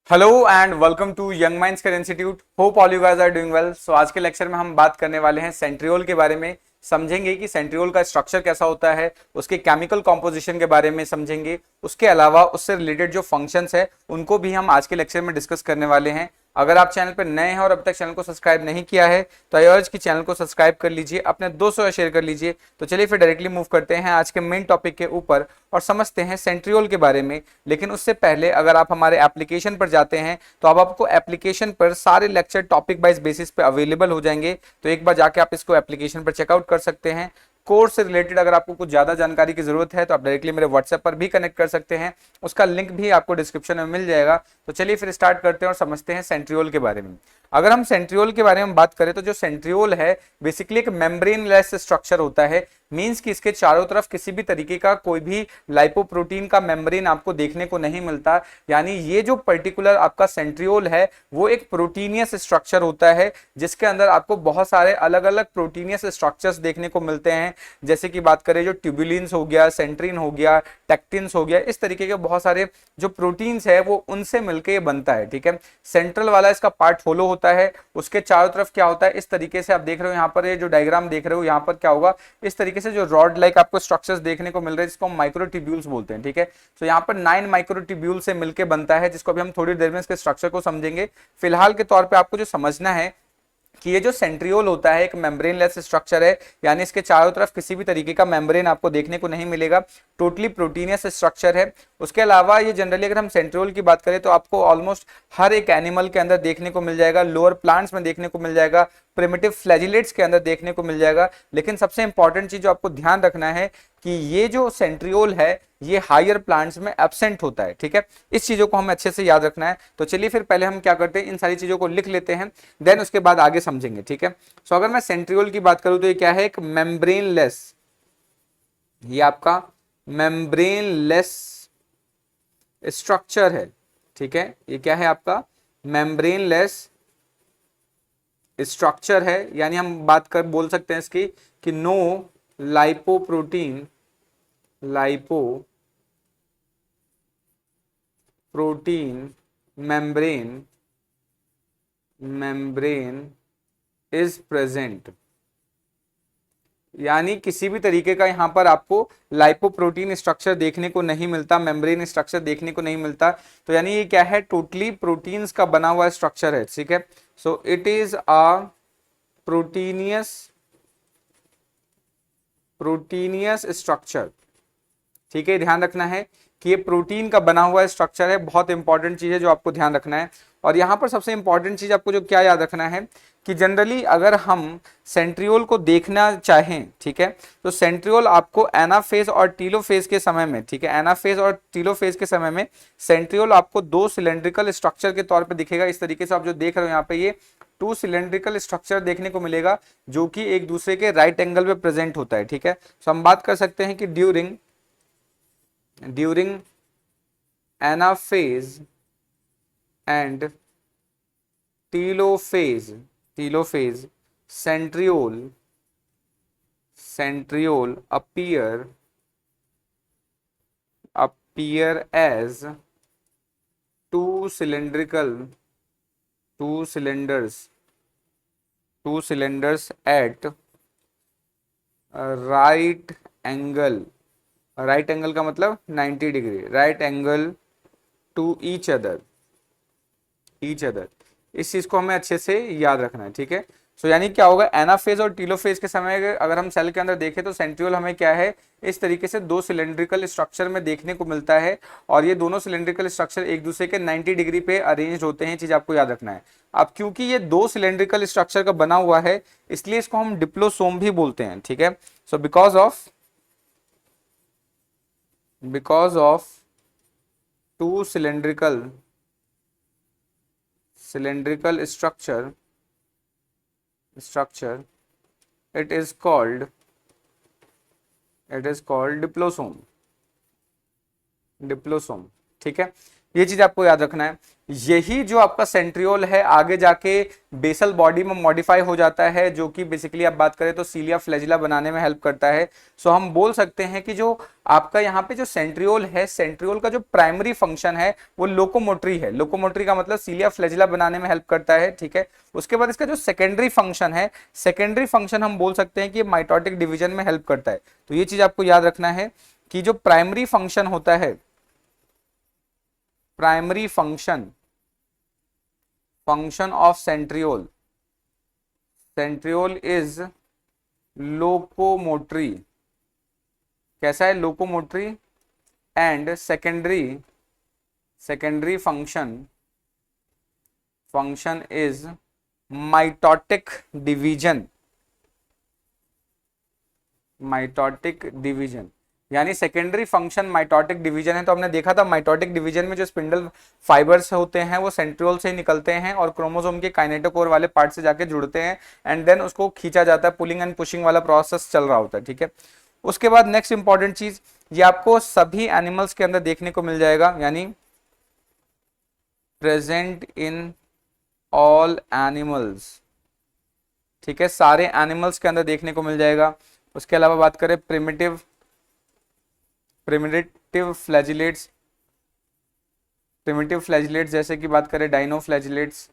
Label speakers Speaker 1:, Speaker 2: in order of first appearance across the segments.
Speaker 1: Hello and welcome to young minds care institute. Hope all you guys are doing well. So आज के lecture में हम बात करने वाले हैं सेंट्रियोल के बारे में। समझेंगे कि सेंट्रियोल का स्ट्रक्चर कैसा होता है, उसके केमिकल कॉम्पोजिशन के बारे में समझेंगे। उसके अलावा उससे रिलेटेड जो फंक्शंस है उनको भी हम आज के लेक्चर में डिस्कस करने वाले हैं। अगर आप चैनल पर नए हैं और अभी तक चैनल को सब्सक्राइब नहीं किया है तो आई अर्ज कि चैनल को सब्सक्राइब कर लीजिए, अपने दोस्तों से शेयर कर लीजिए। तो चलिए फिर डायरेक्टली मूव करते हैं आज के मेन टॉपिक के ऊपर और समझते हैं सेंट्रियोल के बारे में। लेकिन उससे पहले अगर आप हमारे एप्लीकेशन पर जाते हैं तो अब आपको एप्लीकेशन पर सारे लेक्चर टॉपिक वाइज बेसिस पे अवेलेबल हो जाएंगे। तो एक बार जाके आप इसको एप्लीकेशन पर चेकआउट कर सकते हैं। कोर्स से रिलेटेड अगर आपको कुछ ज्यादा जानकारी की जरूरत है तो आप डायरेक्टली मेरे व्हाट्सएप पर भी कनेक्ट कर सकते हैं, उसका लिंक भी आपको डिस्क्रिप्शन में मिल जाएगा। तो चलिए फिर स्टार्ट करते हैं और समझते हैं सेंट्रियोल के बारे में। अगर हम सेंट्रियोल के बारे में बात करें तो जो सेंट्रियोल है बेसिकली एक मेम्ब्रेन लेस स्ट्रक्चर होता है। मींस कि इसके चारों तरफ किसी भी तरीके का कोई भी लाइपोप्रोटीन का मेम्ब्रेन आपको देखने को नहीं मिलता। यानी ये जो पर्टिकुलर आपका सेंट्रियोल है वो एक प्रोटीनियस स्ट्रक्चर होता है जिसके अंदर आपको बहुत सारे अलग अलग प्रोटीनियस स्ट्रक्चर्स देखने को मिलते हैं। जैसे कि बात करें जो ट्यूबुलिन्स हो गया, सेंट्रिन हो गया, टेक्टिन्स हो गया, इस तरीके के बहुत सारे जो प्रोटीन्स है वो उनसे मिलकर ये बनता है। ठीक है, सेंट्रल वाला इसका पार्ट होलो होता है, उसके चारों तरफ क्या होता है इस तरीके से आप देख रहे हो। यहाँ पर ये जो डायग्राम देख रहे हो यहाँ पर क्या होगा, इस तरीके से जो रॉड लाइक आपको स्ट्रक्चर्स देखने को मिल रहे हैं जिसको हम माइक्रोट्यूब्यूल्स बोलते हैं। ठीक है, तो यहाँ पर 9 माइक्रोट्यूब्यूल से मिलकर बनता है, जिसको अभी हम थोड़ी देर में इसके स्ट्रक्चर को समझेंगे। फिलहाल के तौर पे आपको जो समझना है कि ये जो सेंट्रियोल होता है एक मेम्ब्रेनलेस स्ट्रक्चर है, यानी इसके चारों तरफ किसी भी तरीके का मेम्ब्रेन आपको देखने को नहीं मिलेगा, टोटली प्रोटीनियस स्ट्रक्चर है। उसके अलावा ये जनरली अगर हम सेंट्रियोल की बात करें तो आपको ऑलमोस्ट हर एक एनिमल के अंदर देखने को मिल जाएगा, लोअर प्लांट्स में देखने को मिल जाएगा, प्रिमिटिव फ्लैजिलेट्स के अंदर देखने को मिल जाएगा। लेकिन सबसे इंपॉर्टेंट चीज जो आपको ध्यान रखना है कि ये जो सेंट्रियोल है ये हायर प्लांट्स में एब्सेंट होता है। ठीक है, इस चीजों को हमें अच्छे से याद रखना है। तो चलिए फिर पहले हम क्या करते हैं, इन सारी चीजों को लिख लेते हैं, देन उसके बाद आगे समझेंगे। ठीक है, सो अगर मैं सेंट्रियोल की बात करूं तो ये क्या है, एक मेम्ब्रेनलेस, ये आपका मेम्ब्रेनलेस स्ट्रक्चर है। ठीक है, ये क्या है आपका मेम्ब्रेनलेस स्ट्रक्चर है। यानी हम बात कर बोल सकते हैं इसकी कि no lipoprotein membrane is present. यानी किसी भी तरीके का यहां पर आपको लाइपोप्रोटीन स्ट्रक्चर देखने को नहीं मिलता, मेम्ब्रेन स्ट्रक्चर देखने को नहीं मिलता। तो यानी ये क्या है, टोटली प्रोटीन्स का बना हुआ स्ट्रक्चर है। ठीक है, so it is a proteinaceous structure. ठीक है, ध्यान रखना है कि ये प्रोटीन का बना हुआ स्ट्रक्चर है, बहुत इंपॉर्टेंट चीज है जो आपको ध्यान रखना है। और यहां पर सबसे इंपॉर्टेंट चीज आपको जो क्या याद रखना है कि जनरली अगर हम सेंट्रियोल को देखना चाहें, ठीक है, तो सेंट्रियोल आपको एनाफेज और टीलोफेज के समय में, ठीक है, एनाफेज और टीलोफेज के समय में सेंट्रियोल आपको दो सिलेंड्रिकल स्ट्रक्चर के तौर पर दिखेगा। इस तरीके से आप जो देख रहे हो यहाँ पे ये टू सिलेंड्रिकल स्ट्रक्चर देखने को मिलेगा जो कि एक दूसरे के राइट एंगल पे प्रेजेंट होता है। ठीक है, तो हम बात कर सकते हैं कि during anaphase and telophase centriole appear as two cylinders at right angle। Right angle का मतलब 90 degree, right angle to each other. इस चीज को हमें अच्छे से याद रखना है। ठीक है, सो यानी क्या होगा, एनाफेज और टीलोफेज के समय अगर हम सेल के अंदर देखें तो सेंट्रियोल हमें क्या है, इस तरीके से दो सिलेंड्रिकल स्ट्रक्चर में देखने को मिलता है। और ये दोनों सिलेंड्रिकल स्ट्रक्चर एक दूसरे के 90 डिग्री पे अरेंज होते हैं, चीज आपको याद रखना है। अब क्योंकि ये दो सिलेंड्रिकल स्ट्रक्चर का बना हुआ है इसलिए इसको हम डिप्लोसोम भी बोलते हैं। ठीक है, so because of two cylindrical structure it is called डिप्लोसोम। ठीक है, ये चीज आपको याद रखना है। यही जो आपका सेंट्रियोल है आगे जाके बेसल बॉडी में मॉडिफाई हो जाता है, जो कि बेसिकली आप बात करें तो सीलिया फ्लैजिला बनाने में हेल्प करता है। सो हम बोल सकते हैं कि जो आपका यहाँ पे जो सेंट्रियोल है, सेंट्रियोल का जो प्राइमरी फंक्शन है वो लोकोमोटरी है। लोकोमोटरी का मतलब सीलिया फ्लैजिला बनाने में हेल्प करता है, ठीक है। उसके बाद इसका जो सेकेंडरी फंक्शन है, सेकेंडरी फंक्शन हम बोल सकते हैं कि माइटोटिक डिवीजन में हेल्प करता है। तो ये चीज आपको याद रखना है कि जो प्राइमरी फंक्शन होता है, primary function of centriole is locomotory। कैसा है? Locomotory. And secondary function is mitotic division. यानी सेकेंडरी फंक्शन माइटोटिक डिवीजन है। तो हमने देखा था माइटोटिक डिवीजन में जो स्पिंडल फाइबर्स होते हैं वो सेंट्रियोल से ही निकलते हैं और क्रोमोसोम के काइनेटोकोर वाले पार्ट से जाके जुड़ते हैं एंड देन उसको खींचा जाता है, पुलिंग एंड पुशिंग वाला प्रोसेस चल रहा होता है, ठीक है। उसके बाद नेक्स्ट इंपॉर्टेंट चीज, ये आपको सभी एनिमल्स के अंदर देखने को मिल जाएगा, यानी प्रेजेंट इन ऑल एनिमल्स, ठीक है, सारे एनिमल्स के अंदर देखने को मिल जाएगा। उसके अलावा बात करें प्रिमिटिव फ्लैजिलेट्स, जैसे कि बात करें डाइनोफ्लैजिलेट्स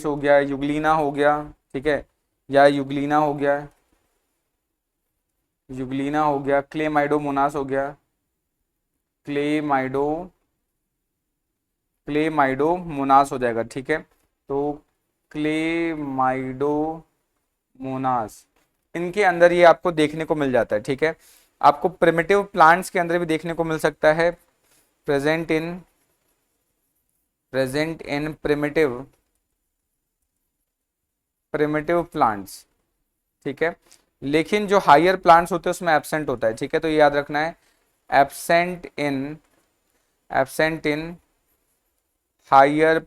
Speaker 1: हो गया, युग्लिना हो गया, ठीक है, या युग्लिना हो गया, क्लेमाइडोमोनास हो गया, क्लेमाइडोमोनास हो जाएगा, ठीक है। तो क्लेमाइडोमोनास, इनके अंदर ये आपको देखने को मिल जाता है, ठीक है। आपको प्रिमिटिव प्लांट्स के अंदर भी देखने को मिल सकता है, प्रेजेंट इन प्रिमिटिव प्लांट्स, ठीक है। लेकिन जो हायर प्लांट्स होते हैं उसमें एब्सेंट होता है, ठीक है। तो ये याद रखना है, एब्सेंट इन हायर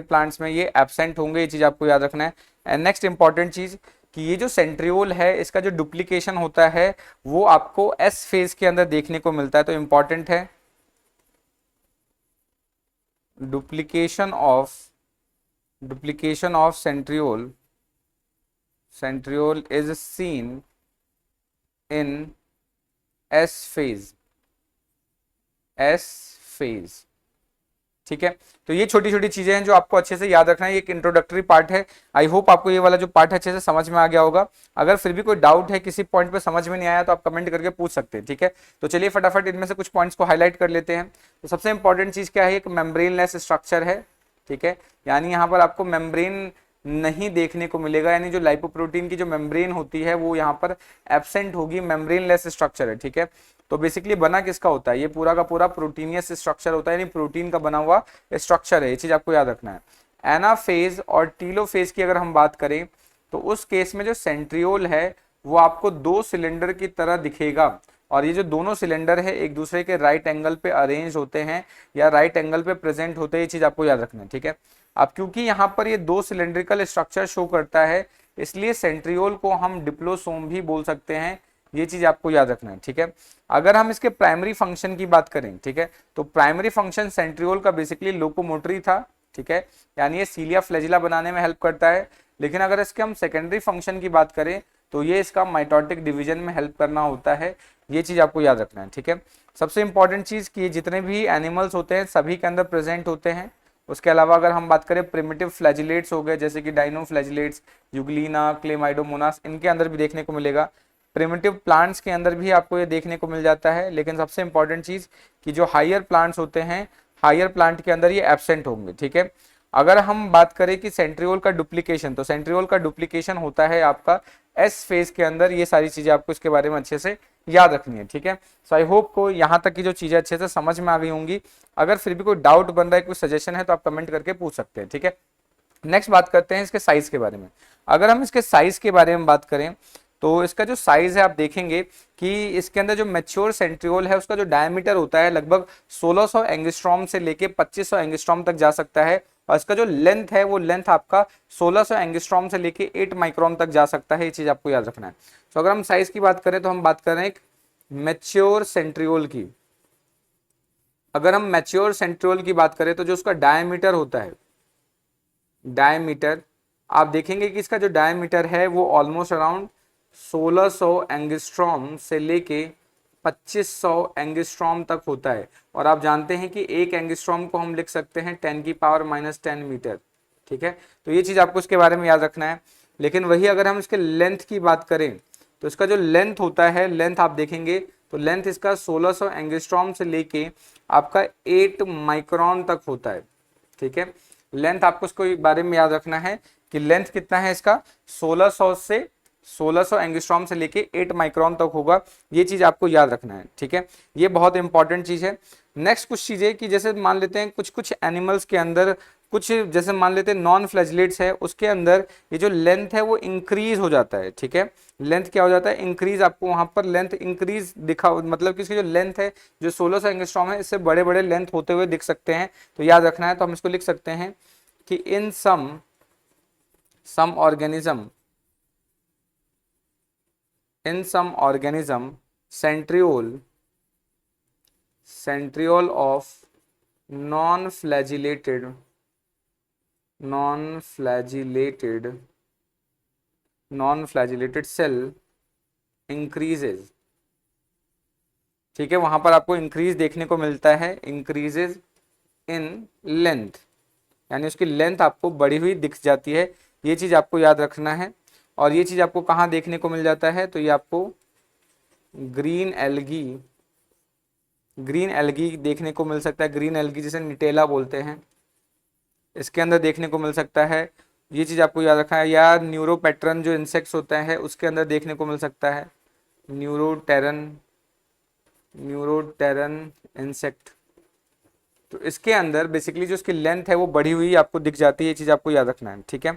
Speaker 1: प्लांट्स में ये एब्सेंट होंगे, ये चीज आपको याद रखना है। एंड नेक्स्ट इंपॉर्टेंट चीज कि ये जो सेंट्रियोल है इसका जो डुप्लीकेशन होता है वो आपको एस फेज के अंदर देखने को मिलता है। तो इंपॉर्टेंट है, duplication of centriole is seen in S phase, ठीक है। तो ये छोटी छोटी चीजें हैं जो आपको अच्छे से याद रखना है, ये एक इंट्रोडक्टरी पार्ट है। आई होप आपको ये वाला जो पार्ट है अच्छे से समझ में आ गया होगा। अगर फिर भी कोई डाउट है, किसी पॉइंट पे समझ में नहीं आया, तो आप कमेंट करके पूछ सकते हैं, ठीक है। तो चलिए फटाफट इनमें से कुछ पॉइंट्स को हाईलाइट कर लेते हैं। तो सबसे इंपॉर्टेंट चीज क्या है, एक मेम्ब्रेनलेस स्ट्रक्चर है, ठीक है। यानी यहाँ पर आपको मेम्ब्रेन नहीं देखने को मिलेगा, यानी जो लाइपोप्रोटीन की जो मेम्ब्रेन होती है वो यहाँ पर एब्सेंट होगी, मेम्ब्रेनलेस स्ट्रक्चर है, ठीक है। तो बेसिकली बना किसका होता है, ये पूरा का पूरा प्रोटीनियस स्ट्रक्चर होता है, यानी प्रोटीन का बना हुआ स्ट्रक्चर है, ये चीज आपको याद रखना है। एनाफेज और टीलोफेज की अगर हम बात करें तो उस केस में जो सेंट्रियोल है वो आपको दो सिलेंडर की तरह दिखेगा, और ये जो दोनों सिलेंडर है एक दूसरे के राइट एंगल पे अरेंज होते हैं या राइट एंगल पे प्रेजेंट होते हैं, ये चीज आपको याद रखना है, ठीक है। अब क्योंकि यहाँ पर ये दो सिलेंड्रिकल स्ट्रक्चर शो करता है इसलिए सेंट्रियोल को हम डिप्लोसोम भी बोल सकते हैं, ये चीज आपको याद रखना है, ठीक है। अगर हम इसके प्राइमरी फंक्शन की बात करें, ठीक है, तो प्राइमरी फंक्शन सेंट्रियोल का बेसिकली लोकोमोटरी था, ठीक है, यानी ये सीलिया फ्लैजिला बनाने में हेल्प करता है। लेकिन अगर इसके हम सेकेंडरी फंक्शन की बात करें तो ये इसका माइटोटिक डिवीजन में हेल्प करना होता है, ये चीज आपको याद रखना है, ठीक है। सबसे इंपॉर्टेंट चीज कि जितने भी एनिमल्स होते हैं सभी के अंदर प्रेजेंट होते हैं। उसके अलावा अगर हम बात करें प्रिमिटिव फ्लैजिलेट्स हो गए, जैसे कि डाइनोफ्लैजिलेट्स, युग्लिना, क्लेमाइडोमोनास, इनके अंदर भी देखने को मिलेगा। प्रिमिटिव प्लांट्स के अंदर भी आपको ये देखने को मिल जाता है। लेकिन सबसे इंपॉर्टेंट चीज कि जो हायर प्लांट्स होते हैं, हायर प्लांट के अंदर ये एब्सेंट होंगे, ठीक है। अगर हम बात करें कि सेंट्रियोल का डुप्लीकेशन, तो सेंट्रियोल का डुप्लीकेशन होता है आपका एस फेज के अंदर। ये सारी चीजें आपको इसके बारे में अच्छे से याद रखनी है, ठीक है। सो आई होप को यहाँ तक की जो चीजें अच्छे से समझ में आ गई होंगी। अगर फिर भी कोई डाउट बन रहा है, कोई सजेशन है, तो आप कमेंट करके पूछ सकते हैं, ठीक है। नेक्स्ट बात करते हैं इसके साइज के बारे में। अगर हम इसके साइज के बारे में बात करें तो इसका जो साइज है आप देखेंगे कि इसके अंदर जो मैच्योर सेंट्रियोल है उसका जो डायमीटर होता है लगभग 1600 एंगस्ट्रॉम से लेके 2500 एंगस्ट्रॉम तक जा सकता है, और इसका जो लेंथ है वो लेंथ आपका 1600 एंगस्ट्रॉम से लेके 8 माइक्रोन तक जा सकता है, ये चीज आपको याद रखना है। तो अगर हम साइज की बात करें तो हम बात कर रहे हैं एक मैच्योर सेंट्रियोल की, अगर हम मैच्योर सेंट्रियोल की बात करें तो जो उसका डायमीटर होता है, डायमीटर आप देखेंगे कि इसका जो डायमीटर है वो ऑलमोस्ट अराउंड 1600 एंगस्ट्रॉम से लेके 2500 एंगस्ट्रॉम तक होता है। और आप जानते हैं कि एक एंगस्ट्रॉम को हम लिख सकते हैं 10⁻⁻10 मीटर। ठीक है, तो ये चीज आपको इसके बारे में याद रखना है। लेकिन वही अगर हम इसके लेंथ की बात करें तो इसका जो लेंथ होता है, लेंथ आप देखेंगे तो लेंथ इसका 1600 एंगस्ट्रॉम से लेके आपका 8 माइक्रोन तक होता है। ठीक है, लेंथ आपको इसको बारे में याद रखना है कि लेंथ कितना है इसका, 1600 एंगस्ट्रॉम से लेके 8 माइक्रोन तक होगा। ये चीज आपको याद रखना है। ठीक है, ये बहुत इंपॉर्टेंट चीज है। नेक्स्ट कुछ चीजें कि जैसे मान लेते हैं कुछ कुछ एनिमल्स के अंदर, कुछ जैसे मान लेते हैं नॉन फ्लैजिलेट्स है, उसके अंदर ये जो लेंथ है वो इंक्रीज हो जाता है। ठीक है, लेंथ क्या हो जाता है, इंक्रीज। आपको वहां पर लेंथ इंक्रीज दिखा, मतलब कि इसकी जो लेंथ है जो 1600 एंगस्ट्रॉम है, इससे बड़े बड़े लेंथ होते हुए दिख सकते हैं। तो याद रखना है। तो हम इसको लिख सकते हैं कि इन some organism centriole of non-flagellated cell increases। ठीक है, वहां पर आपको इंक्रीज देखने को मिलता है, इंक्रीजेज इन लेंथ, यानी उसकी लेंथ आपको बढ़ी हुई दिख जाती है। ये चीज आपको याद रखना है। और ये चीज आपको कहाँ देखने को मिल जाता है, तो ये आपको ग्रीन एल्गी देखने को मिल सकता है। ग्रीन एल्गी जिसे निटेला बोलते हैं, इसके अंदर देखने को मिल सकता है। ये चीज आपको याद रखना है। या न्यूरोपेट्रन जो इंसेक्ट्स होते हैं उसके अंदर देखने को मिल सकता है, न्यूरोटेरन इंसेक्ट। तो इसके अंदर बेसिकली जो इसकी लेंथ है वो बढ़ी हुई आपको दिख जाती है। ये चीज आपको याद रखना है। ठीक है,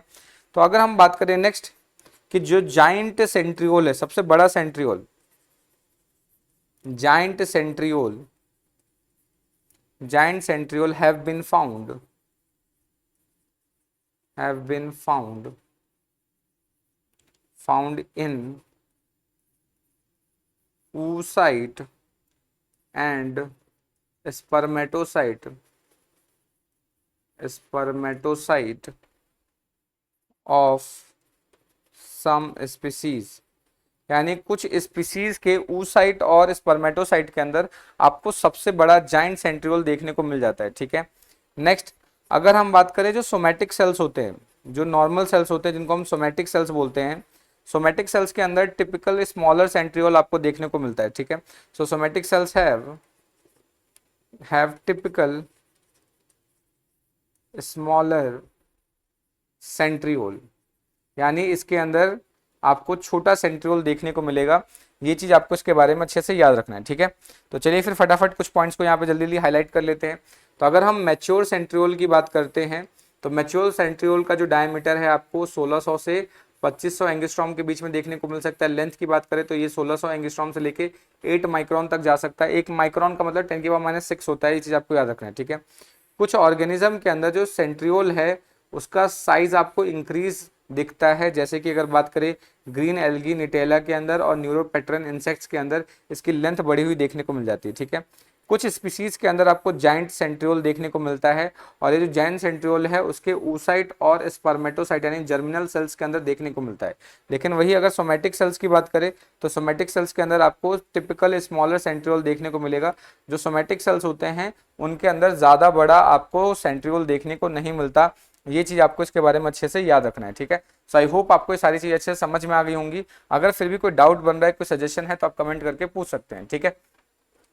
Speaker 1: तो अगर हम बात करें नेक्स्ट कि जो जाइंट सेंट्रियोल है, सबसे बड़ा centriole, giant centriole have been found in oocyte and spermatocyte of some species। यानी कुछ स्पीसीज के oocyte और स्पर्मेटोसाइट के अंदर आपको सबसे बड़ा जाइंट सेंट्रियोल देखने को मिल जाता है। ठीक है, नेक्स्ट अगर हम बात करें जो सोमैटिक सेल्स होते हैं, जो नॉर्मल सेल्स होते हैं जिनको हम सोमैटिक सेल्स बोलते हैं, सोमैटिक सेल्स के अंदर टिपिकल स्मॉलर सेंट्रियोल आपको देखने को मिलता है। ठीक है, so somatic cells have typical smaller centriole, यानी इसके अंदर आपको छोटा सेंट्रियोल देखने को मिलेगा। ये चीज आपको इसके बारे में अच्छे से याद रखना है। ठीक है, तो चलिए फिर फटाफट कुछ पॉइंट्स को यहाँ पे जल्दी जल्दी हाईलाइट कर लेते हैं। तो अगर हम मैच्योर सेंट्रियोल की बात करते हैं तो मैच्योर सेंट्रियोल का जो डायमीटर है आपको 1600 से 2500 एंगस्ट्रॉम के बीच में देखने को मिल सकता है। लेंथ की बात करें तो ये 1600 एंगस्ट्रॉम से लेके 8 माइक्रोन तक जा सकता है। 1 माइक्रोन का मतलब 10⁻⁻6 होता है। ये चीज आपको याद रखना है। ठीक है, कुछ ऑर्गेनिज्म के अंदर जो सेंट्रियोल है उसका साइज आपको इंक्रीज दिखता है, जैसे कि अगर बात करें ग्रीन एल्गी निटेला के अंदर और न्यूरोपेट्रन इंसेक्ट्स के अंदर इसकी लेंथ बढ़ी हुई देखने को मिल जाती है। ठीक है, कुछ स्पीसीज के अंदर आपको जाइंट सेंट्रियोल देखने को मिलता है और ये जो जाइंट सेंट्रियोल है उसके oocyte और स्पर्मेटोसाइट यानी जर्मिनल सेल्स के अंदर देखने को मिलता है। लेकिन वही अगर सोमैटिक सेल्स की बात करें तो सोमैटिक सेल्स के अंदर आपको टिपिकल स्मॉलर सेंट्रियोल देखने को मिलेगा। जो सोमैटिक सेल्स होते हैं उनके अंदर ज्यादा बड़ा आपको सेंट्रियोल देखने को नहीं मिलता। ये चीज आपको इसके बारे में अच्छे से याद रखना है। ठीक है, सो आई होप आपको ये सारी चीज अच्छे से समझ में आ गई होंगी। अगर फिर भी कोई डाउट बन रहा है, कोई सजेशन है तो आप कमेंट करके पूछ सकते हैं। ठीक है,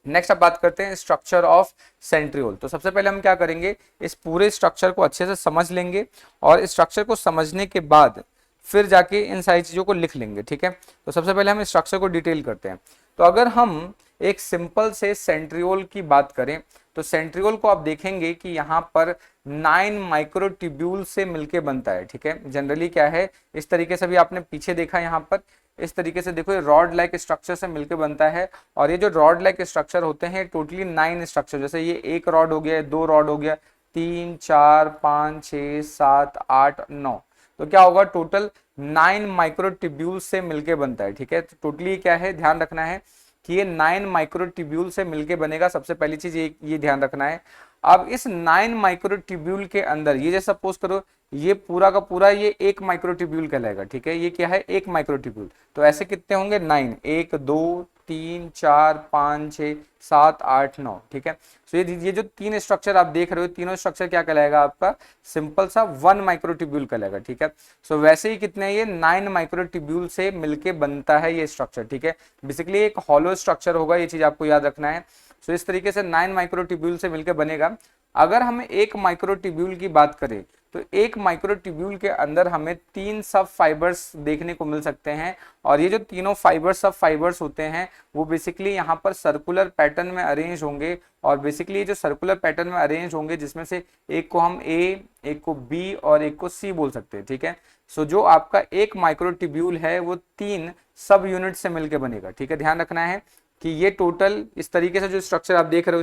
Speaker 1: नेक्स्ट अब बात करते हैं स्ट्रक्चर ऑफ सेंट्रियोल। तो सबसे पहले हम क्या करेंगे, इस पूरे स्ट्रक्चर को अच्छे से समझ लेंगे और स्ट्रक्चर को समझने के बाद फिर जाके इन सारी चीजों को लिख लेंगे। ठीक है, तो सबसे पहले हम स्ट्रक्चर को डिटेल करते हैं। तो अगर हम एक सिंपल से सेंट्रियोल की बात करें तो सेंट्रियोल को आप देखेंगे कि यहाँ पर 9 माइक्रोट्यूब्यूल से मिलके बनता है। ठीक है, जनरली क्या है, इस तरीके से भी आपने पीछे देखा, यहाँ पर इस तरीके से देखो ये रॉड लाइक स्ट्रक्चर से मिलकर बनता है। और ये जो रॉड लाइक स्ट्रक्चर होते हैं टोटली 9 स्ट्रक्चर, जैसे ये एक रॉड हो गया, 2 रॉड हो गया, 3 4 5 6 7 8 9, तो क्या होगा, टोटल 9 माइक्रोट्यूब्यूल से मिलके बनता है। ठीक है, तो टोटली क्या है, ध्यान रखना है कि ये 9 माइक्रोट्यूब्यूल से मिलके बनेगा। सबसे पहली चीज ये ध्यान रखना है। अब इस 9 माइक्रोट्यूब्यूल के अंदर ये जैसे सपोज करो ये पूरा का पूरा ये एक माइक्रोट्यूब्यूल कहलाएगा, ठीक है। ये क्या है, एक माइक्रोट्यूब्यूल। तो ऐसे कितने होंगे, 9, 1 2 3 4 5 6 7 8 9, ठीक है। तो ये जो तीन स्ट्रक्चर आप देख रहे हो, तीनों स्ट्रक्चर क्या कहलाएगा आपका, सिंपल सा 1 माइक्रोट्यूब्यूल कहलाएगा, ठीक है। सो वैसे ही कितने हैं, ये 9 माइक्रोट्यूब्यूल से मिलके बनता है ये स्ट्रक्चर, ठीक है। बेसिकली एक हॉलो स्ट्रक्चर होगा, ये चीज आपको याद रखना है। सो इस तरीके से 9 माइक्रोट्यूब्यूल से मिलकर बनेगा। अगर हम एक माइक्रोट्यूब्यूल की बात करें तो एक माइक्रोट्यूब्यूल के अंदर हमें 3 सब फाइबर्स देखने को मिल सकते हैं, और ये जो तीनों सब फाइबर्स होते हैं वो बेसिकली यहाँ पर सर्कुलर पैटर्न में अरेंज होंगे। और बेसिकली ये जो सर्कुलर पैटर्न में अरेंज होंगे जिसमें से एक को हम ए, एक को बी और एक को सी बोल सकते हैं, ठीक है। सो जो आपका एक माइक्रोट्यूब्यूल है वो 3 सब यूनिट से मिलकर बनेगा, ठीक है। ध्यान रखना है कि ये टोटल इस तरीके से जो स्ट्रक्चर आप देख रहे हो,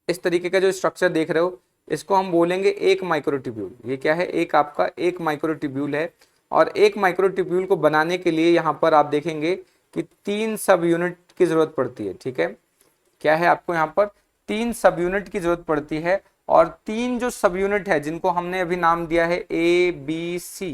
Speaker 1: इस तरीके का जो स्ट्रक्चर देख रहे हो, इसको हम बोलेंगे एक माइक्रोट्यूब्यूल। ये क्या है, एक आपका एक माइक्रोट्यूब्यूल है। और एक माइक्रोट्यूब्यूल को बनाने के लिए यहाँ पर आप देखेंगे कि 3 सब यूनिट की जरूरत पड़ती है, ठीक है। क्या है, आपको यहाँ पर 3 सब यूनिट की जरूरत पड़ती है। और 3 जो सब यूनिट है जिनको हमने अभी नाम दिया है ए बी सी,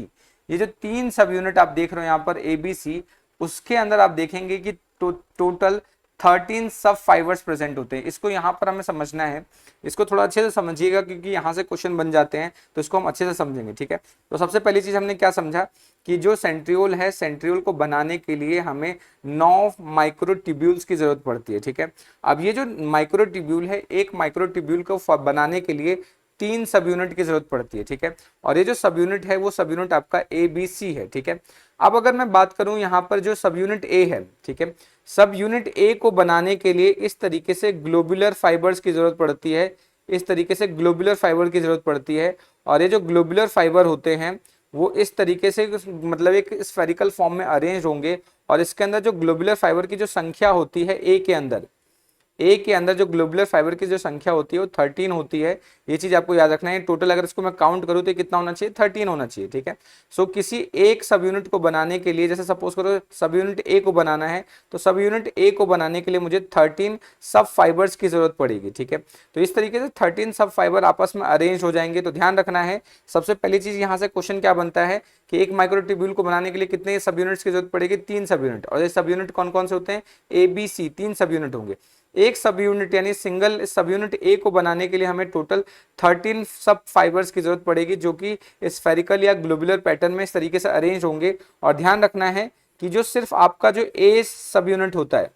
Speaker 1: ये जो 3 सब यूनिट आप देख रहे हो यहाँ पर ए बी सी, उसके अंदर आप देखेंगे कि टोटल 13 सब फाइबर्स प्रेजेंट होते हैं। इसको यहाँ पर हमें समझना है, इसको थोड़ा अच्छे से समझिएगा क्योंकि यहाँ से क्वेश्चन बन जाते हैं, तो इसको हम अच्छे से समझेंगे, ठीक है। तो सबसे पहली चीज हमने क्या समझा कि जो सेंट्रियोल है, सेंट्रियोल को बनाने के लिए हमें 9 माइक्रोट्यूब्यूल्स की जरूरत पड़ती है, ठीक है। अब ये जो माइक्रोट्यूब्यूल है, एक माइक्रोट्यूब्यूल को बनाने के लिए 3 सब यूनिट की जरूरत पड़ती है, ठीक है। और ये जो सब यूनिट है वो सब यूनिट आपका ए बी सी है, ठीक है। अब अगर मैं बात करूं यहाँ पर जो सब यूनिट ए है, ठीक है, सब यूनिट ए को बनाने के लिए इस तरीके से ग्लोबुलर फाइबर्स की जरूरत पड़ती है, इस तरीके से ग्लोबुलर फाइबर की जरूरत पड़ती है। और ये जो ग्लोबुलर फाइबर होते हैं वो इस तरीके से मतलब एक स्फेरिकल फॉर्म में अरेंज होंगे। और इसके अंदर जो ग्लोबुलर फाइबर की जो संख्या होती है ए के अंदर जो ग्लोबुलर फाइबर की जो संख्या होती है वो 13 होती है। ये चीज आपको याद रखना है। टोटल अगर इसको मैं काउंट करूँ तो कितना होना चाहिए, 13 होना चाहिए, ठीक है। सो किसी एक सब यूनिट को बनाने के लिए, जैसे सपोज करो सब यूनिट ए को बनाना है, तो सब यूनिट ए को बनाने के लिए मुझे 13 सब फाइबर्स की जरूरत पड़ेगी, ठीक है। तो इस तरीके से 13 सब फाइबर आपस में अरेंज हो जाएंगे। तो ध्यान रखना है, सबसे पहली चीज यहाँ से क्वेश्चन क्या बनता है कि एक माइक्रोट्यूब्यूल को बनाने के लिए कितने सब यूनिट्स की जरूरत पड़ेगी, 3 सब यूनिट। और ये सब यूनिट कौन कौन से होते हैं, ए बी सी, 3 सब यूनिट होंगे। एक सब यूनिट यानी सिंगल सब यूनिट ए को बनाने के लिए हमें टोटल 13 सब फाइबर्स की जरूरत पड़ेगी, जो कि स्फेरिकल या ग्लोबुलर पैटर्न में इस तरीके से अरेंज होंगे। और ध्यान रखना है कि जो सिर्फ आपका जो ए सब यूनिट होता है,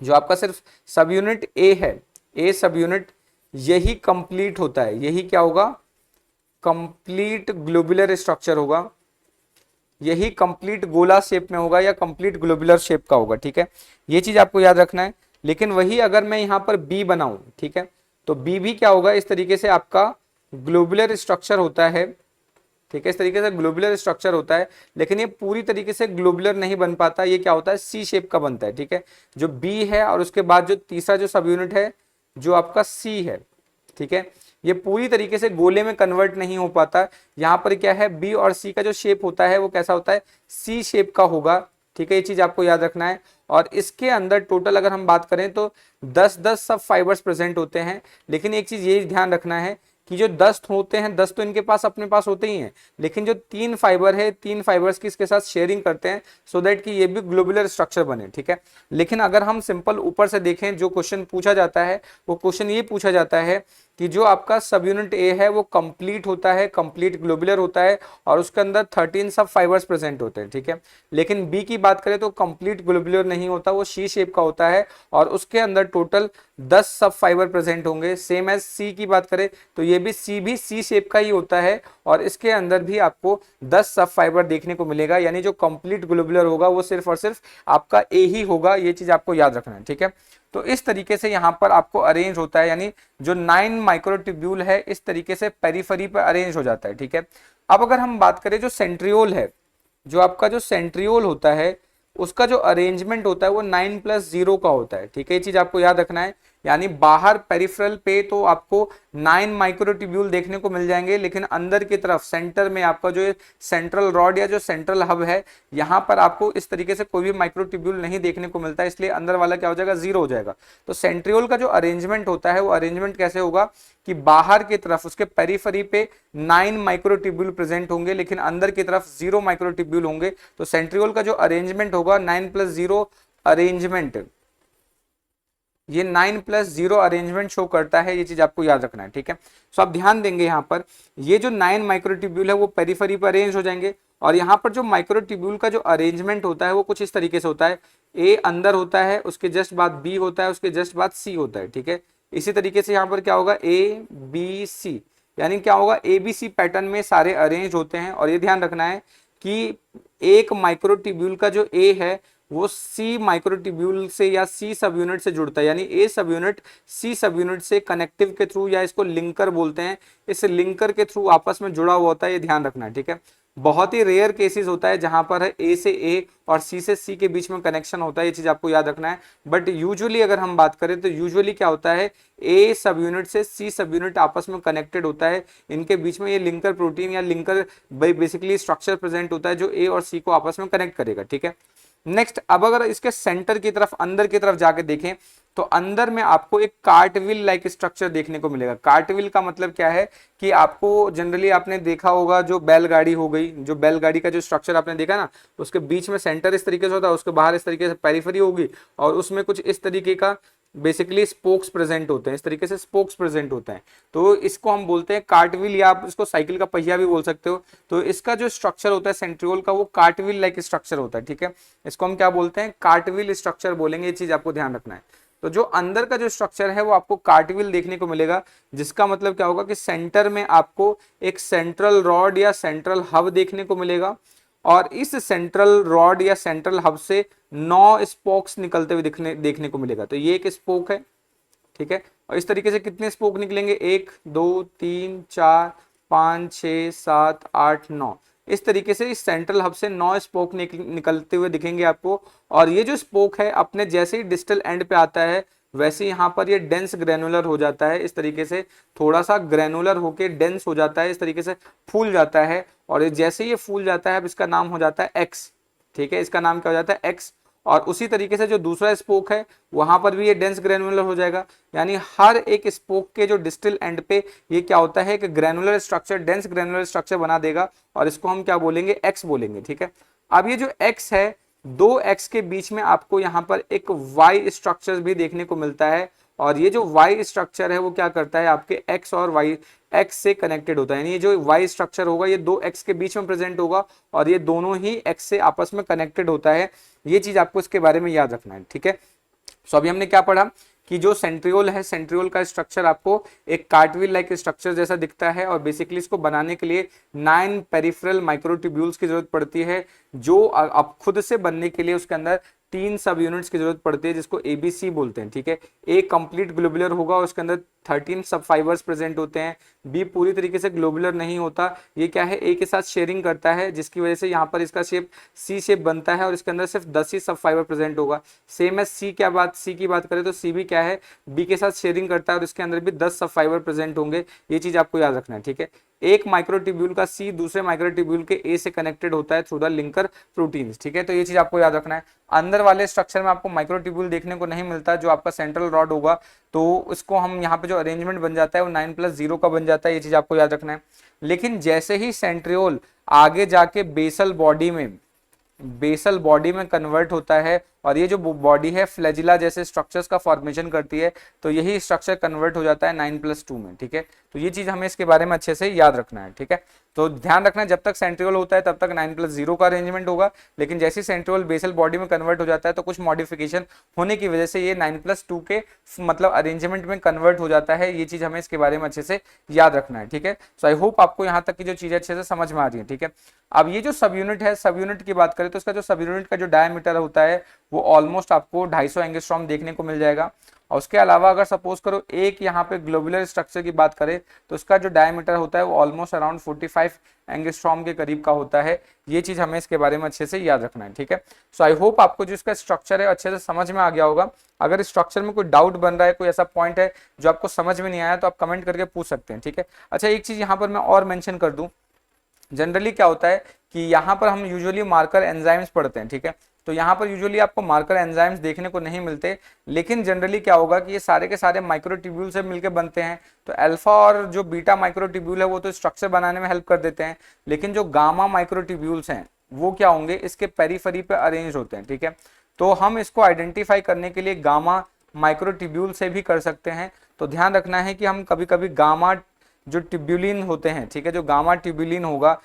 Speaker 1: जो आपका सिर्फ सब यूनिट ए है, ए सब यूनिट, यही कंप्लीट होता है। यही क्या होगा, कंप्लीट ग्लोबुलर स्ट्रक्चर होगा, यही कंप्लीट गोला शेप में होगा या कंप्लीट ग्लोबुलर शेप का होगा, ठीक है। ये चीज आपको याद रखना है। लेकिन वही अगर मैं यहाँ पर बी बनाऊं, ठीक है, तो बी भी क्या होगा, इस तरीके से आपका ग्लोबुलर स्ट्रक्चर होता है, ठीक है। इस तरीके से ग्लोबुलर स्ट्रक्चर होता है, लेकिन ये पूरी तरीके से ग्लोबुलर नहीं बन पाता। ये क्या होता है, सी शेप का बनता है, ठीक है। जो बी है और उसके बाद जो तीसरा जो सब यूनिट है जो आपका सी है, ठीक है, ये पूरी तरीके से गोले में कन्वर्ट नहीं हो पाता। यहाँ पर क्या है, बी और सी का जो शेप होता है वो कैसा होता है, सी शेप का होगा, ठीक है। ये चीज आपको याद रखना है। और इसके अंदर टोटल अगर हम बात करें तो 10-10 सब फाइबर्स प्रेजेंट होते हैं। लेकिन एक चीज ये ध्यान रखना है कि जो 10 होते हैं, 10 तो इनके पास अपने पास होते ही हैं, लेकिन जो 3 फाइबर है, 3 फाइबर्स की इसके साथ शेयरिंग करते हैं सो दैट कि ये भी ग्लोबुलर स्ट्रक्चर बने, ठीक है। लेकिन अगर हम सिंपल ऊपर से देखें, जो क्वेश्चन पूछा जाता है वो क्वेश्चन ये पूछा जाता है कि जो आपका सब यूनिट ए है वो कंप्लीट होता है, कंप्लीट ग्लोबुलर होता है और उसके अंदर 13 सब फाइबर्स प्रेजेंट होते हैं, ठीक है। लेकिन बी की बात करें तो कंप्लीट ग्लोबुलर नहीं होता, वो सी शेप का होता है और उसके अंदर टोटल 10 सब फाइबर प्रेजेंट होंगे। सेम एज सी की बात करें तो ये भी सी शेप का ही होता है और इसके अंदर भी आपको 10 सब फाइबर देखने को मिलेगा। यानी जो कंप्लीट ग्लोबुलर होगा वो सिर्फ और सिर्फ आपका ए ही होगा। ये चीज आपको याद रखना है, ठीक है। तो इस तरीके से यहाँ पर आपको अरेंज होता है, यानी जो 9 माइक्रोट्यूब्यूल है इस तरीके से पेरिफेरी पर अरेंज हो जाता है, ठीक है। अब अगर हम बात करें जो सेंट्रियोल है, जो आपका जो सेंट्रियोल होता है उसका जो अरेंजमेंट होता है वो 9+0 का होता है। ठीक है, ये चीज आपको याद रखना है। यानी बाहर पेरिफेरल पे तो आपको 9 माइक्रोट्यूब्यूल देखने को मिल जाएंगे, लेकिन अंदर की तरफ सेंटर में आपका जो सेंट्रल रॉड या जो सेंट्रल हब है, यहाँ पर आपको इस तरीके से कोई भी माइक्रोट्यूब्यूल नहीं देखने को मिलता है, इसलिए अंदर वाला क्या हो जाएगा, 0 हो जाएगा। तो सेंट्रियोल का जो अरेंजमेंट होता है वो अरेंजमेंट कैसे होगा कि बाहर की तरफ उसके पेरिफेरी पे 9 माइक्रोट्यूब्यूल प्रेजेंट होंगे, लेकिन अंदर की तरफ 0 माइक्रोट्यूब्यूल होंगे। तो सेंट्रियोल का जो अरेंजमेंट होगा 9+0 अरेंजमेंट, ये 9+0 अरेंजमेंट शो करता है। ये चीज आपको याद रखना है। ठीक है, सो आप ध्यान देंगे यहाँ पर ये जो 9 माइक्रोट्यूब्यूल है वो पेरिफेरी पर अरेंज हो जाएंगे, और यहाँ पर जो माइक्रोट्यूब्यूल का जो अरेंजमेंट होता है वो कुछ इस तरीके से होता है। ए अंदर होता है, उसके जस्ट बाद बी होता है, उसके जस्ट बाद सी होता है। ठीक है, इसी तरीके से यहाँ पर क्या होगा, ए बी सी, यानी क्या होगा, ए बी सी पैटर्न में सारे अरेंज होते हैं। और ये ध्यान रखना है कि एक माइक्रोट्यूब्यूल का जो ए है वो सी माइक्रोट्यूब्यूल से या सी सब यूनिट से जुड़ता है, यानी ए सब यूनिट सी सब यूनिट से कनेक्टिव के थ्रू, या इसको लिंकर बोलते हैं, इस लिंकर के थ्रू आपस में जुड़ा हुआ होता है। ये ध्यान रखना है। ठीक है, बहुत ही रेयर केसेस होता है जहां पर है ए से ए और सी से सी के बीच में कनेक्शन होता है, ये चीज आपको याद रखना है। बट यूजुअली अगर हम बात करें तो यूजुअली क्या होता है, ए सब यूनिट से सी सब यूनिट आपस में कनेक्टेड होता है, इनके बीच में ये लिंकर प्रोटीन या लिंकर बेसिकली स्ट्रक्चर प्रेजेंट होता है जो ए और सी को आपस में कनेक्ट करेगा। ठीक है, नेक्स्ट अब अगर इसके सेंटर की तरफ, अंदर की तरफ जाके देखें तो अंदर में आपको एक कार्टविल लाइक स्ट्रक्चर देखने को मिलेगा। कार्टविल का मतलब क्या है कि आपको जनरली आपने देखा होगा जो बैलगाड़ी हो गई, जो बैलगाड़ी का जो स्ट्रक्चर आपने देखा ना, उसके बीच में सेंटर इस तरीके से होता है, उसके बाहर इस तरीके से पेरिफेरी होगी, और उसमें कुछ इस तरीके का बेसिकली स्पोक्स प्रेजेंट होते हैं, इस तरीके से स्पोक्स प्रेजेंट होते हैं। तो इसको हम बोलते हैं कार्टविल, या आप इसको साइकिल का पहिया भी बोल सकते हो। तो इसका जो स्ट्रक्चर होता है सेंट्रियोल का वो कार्टविल लाइक स्ट्रक्चर होता है। ठीक है, इसको हम क्या बोलते हैं, कार्टविल स्ट्रक्चर बोलेंगे। ये चीज आपको ध्यान रखना है। तो जो अंदर का जो स्ट्रक्चर है वो आपको कार्टविल देखने को मिलेगा, जिसका मतलब क्या होगा कि सेंटर में आपको एक सेंट्रल रॉड या सेंट्रल हब देखने को मिलेगा, और इस सेंट्रल रॉड या सेंट्रल हब से 9 स्पोक्स निकलते हुए देखने को मिलेगा। तो ये एक स्पोक है। ठीक है, और इस तरीके से कितने स्पोक निकलेंगे, 1 2 3 4 5 6 7 8 9, इस तरीके से इस सेंट्रल हब से 9 स्पोक निकलते हुए दिखेंगे आपको। और ये जो स्पोक है अपने जैसे ही डिस्टल एंड पे आता है वैसे यहाँ पर ये डेंस ग्रेनुलर हो जाता है, इस तरीके से थोड़ा सा ग्रेनुलर होके डेंस हो जाता है, इस तरीके से फूल जाता है। और जैसे ये फूल जाता है अब इसका नाम हो जाता है एक्स। ठीक है, इसका नाम क्या हो जाता है, एक्स। और उसी तरीके से जो दूसरा स्पोक है वहां पर भी ये डेंस ग्रेनुलर हो जाएगा, यानी हर एक स्पोक के जो डिस्टल एंड पे ये क्या होता है, एक granular structure, dense granular structure बना देगा, और इसको हम क्या बोलेंगे, एक्स बोलेंगे। ठीक है, अब ये जो एक्स है, दो एक्स के बीच में आपको यहाँ पर एक वाई स्ट्रक्चर भी देखने को मिलता है, और ये जो वाई स्ट्रक्चर है वो क्या करता है, आपके एक्स और वाई एक्स से कनेक्टेड होता है, यानी ये जो वाई स्ट्रक्चर होगा ये दो एक्स के बीच में प्रेजेंट होगा, और ये दोनों ही एक्स से आपस में कनेक्टेड होता है। ये चीज आपको इसके बारे में याद रखना है। ठीक है, सो अभी हमने क्या पढ़ा कि जो सेंट्रियोल है, सेंट्रियोल का स्ट्रक्चर आपको एक कार्टविल लाइक स्ट्रक्चर जैसा दिखता है, और बेसिकली इसको बनाने के लिए 9 पेरिफेरल माइक्रोट्यूब्यूल्स की जरूरत पड़ती है, जो अब खुद से बनने के लिए उसके अंदर 3 सब यूनिट्स की जरूरत पड़ती है, जिसको एबीसी बोलते हैं। ठीक है, ए कंप्लीट ग्लोबुलर होगा, उसके अंदर 13 सब फाइबर्स प्रेजेंट होते हैं। बी पूरी तरीके से ग्लोबुलर नहीं होता, ये क्या है, ए के साथ शेयरिंग करता है, जिसकी वजह से यहाँ पर इसका शेप सी शेप बनता है, और इसके अंदर सिर्फ 10 ही सब फाइबर प्रेजेंट होगा। सेम है सी की बात करें तो सी भी क्या है, बी के साथ शेयरिंग करता है, और इसके अंदर भी 10 सब फाइबर प्रेजेंट होंगे। ये चीज आपको याद रखना है। ठीक है, एक माइक्रोट्यूब्यूल का सी दूसरे माइक्रोट्यूब्यूल के ए से कनेक्टेड होता है थ्रू द लिंकर प्रोटीन्स। ठीक है, तो ये चीज आपको याद रखना है। अंदर वाले स्ट्रक्चर में आपको माइक्रोट्यूब्यूल देखने को नहीं मिलता, जो आपका सेंट्रल रॉड होगा, तो इसको हम यहाँ पे जो अरेंजमेंट बन जाता है वो 9+0 का बन जाता है। ये चीज आपको याद रखना है। लेकिन जैसे ही सेंट्रियोल आगे जाके बेसल बॉडी में कन्वर्ट होता है, और ये जो बॉडी है फ्लैजिला जैसे स्ट्रक्चर्स का फॉर्मेशन करती है, तो यही स्ट्रक्चर कन्वर्ट हो जाता है 9+2 में। ठीक है, तो ये चीज हमें इसके बारे में अच्छे से याद रखना है। ठीक है, तो ध्यान रखना है जब तक सेंट्रियोल होता है तब तक 9+0 का अरेंजमेंट होगा, लेकिन जैसे सेंट्रियोल बेसल बॉडी में कन्वर्ट हो जाता है तो कुछ मॉडिफिकेशन होने की वजह से ये 9+2 के मतलब अरेंजमेंट में कन्वर्ट हो जाता है। ये चीज हमें इसके बारे में अच्छे से याद रखना है। ठीक है, सो आई होप आपको यहाँ तक की जो चीजें अच्छे से समझ में आ रही है। ठीक है, अब ये जो सब यूनिट है, सब यूनिट की बात करें तो इसका जो सब यूनिट का जो डायमीटर होता है वो ऑलमोस्ट आपको 250 एंगस्ट्रॉम देखने को मिल जाएगा। और उसके अलावा अगर सपोज करो एक यहाँ पे ग्लोबुलर स्ट्रक्चर की बात करें तो उसका जो डायमीटर होता है वो ऑलमोस्ट अराउंड 45 एंगस्ट्रॉम के करीब का होता है। ये चीज हमें इसके बारे में अच्छे से याद रखना है, ठीक है। सो आई होप आपको जो इसका स्ट्रक्चर है अच्छे से समझ में आ गया होगा। अगर स्ट्रक्चर में कोई डाउट बन रहा है, कोई ऐसा पॉइंट है जो आपको समझ में नहीं आया, तो आप कमेंट करके पूछ सकते हैं, ठीक है। अच्छा, एक चीज यहाँ पर मैं और मेंशन कर दूं, जनरली क्या होता है कि यहाँ पर हम यूजुअली मार्कर एंजाइम्स पढ़ते हैं, ठीक है। तो यहाँ पर यूजुअली आपको मार्कर एंजाइम्स देखने को नहीं मिलते, लेकिन जनरली क्या होगा कि ये सारे के सारे माइक्रोट्यूब्यूल से मिलकर बनते हैं। तो अल्फा और जो बीटा माइक्रोट्यूब्यूल है वो तो स्ट्रक्चर बनाने में हेल्प कर देते हैं, लेकिन जो गामा माइक्रोट्यूब्यूल्स हैं वो क्या होंगे, इसके पेरीफेरी पे अरेंज होते हैं, ठीक है। तो हम इसको आइडेंटिफाई करने के लिए गामा माइक्रोट्यूब्यूल से भी कर सकते हैं। तो ध्यान रखना है कि हम कभी कभी गामा जो ट्यूब्यूलिन होते हैं, ठीक है, जो गामा ट्यूब्यूलिन होगा,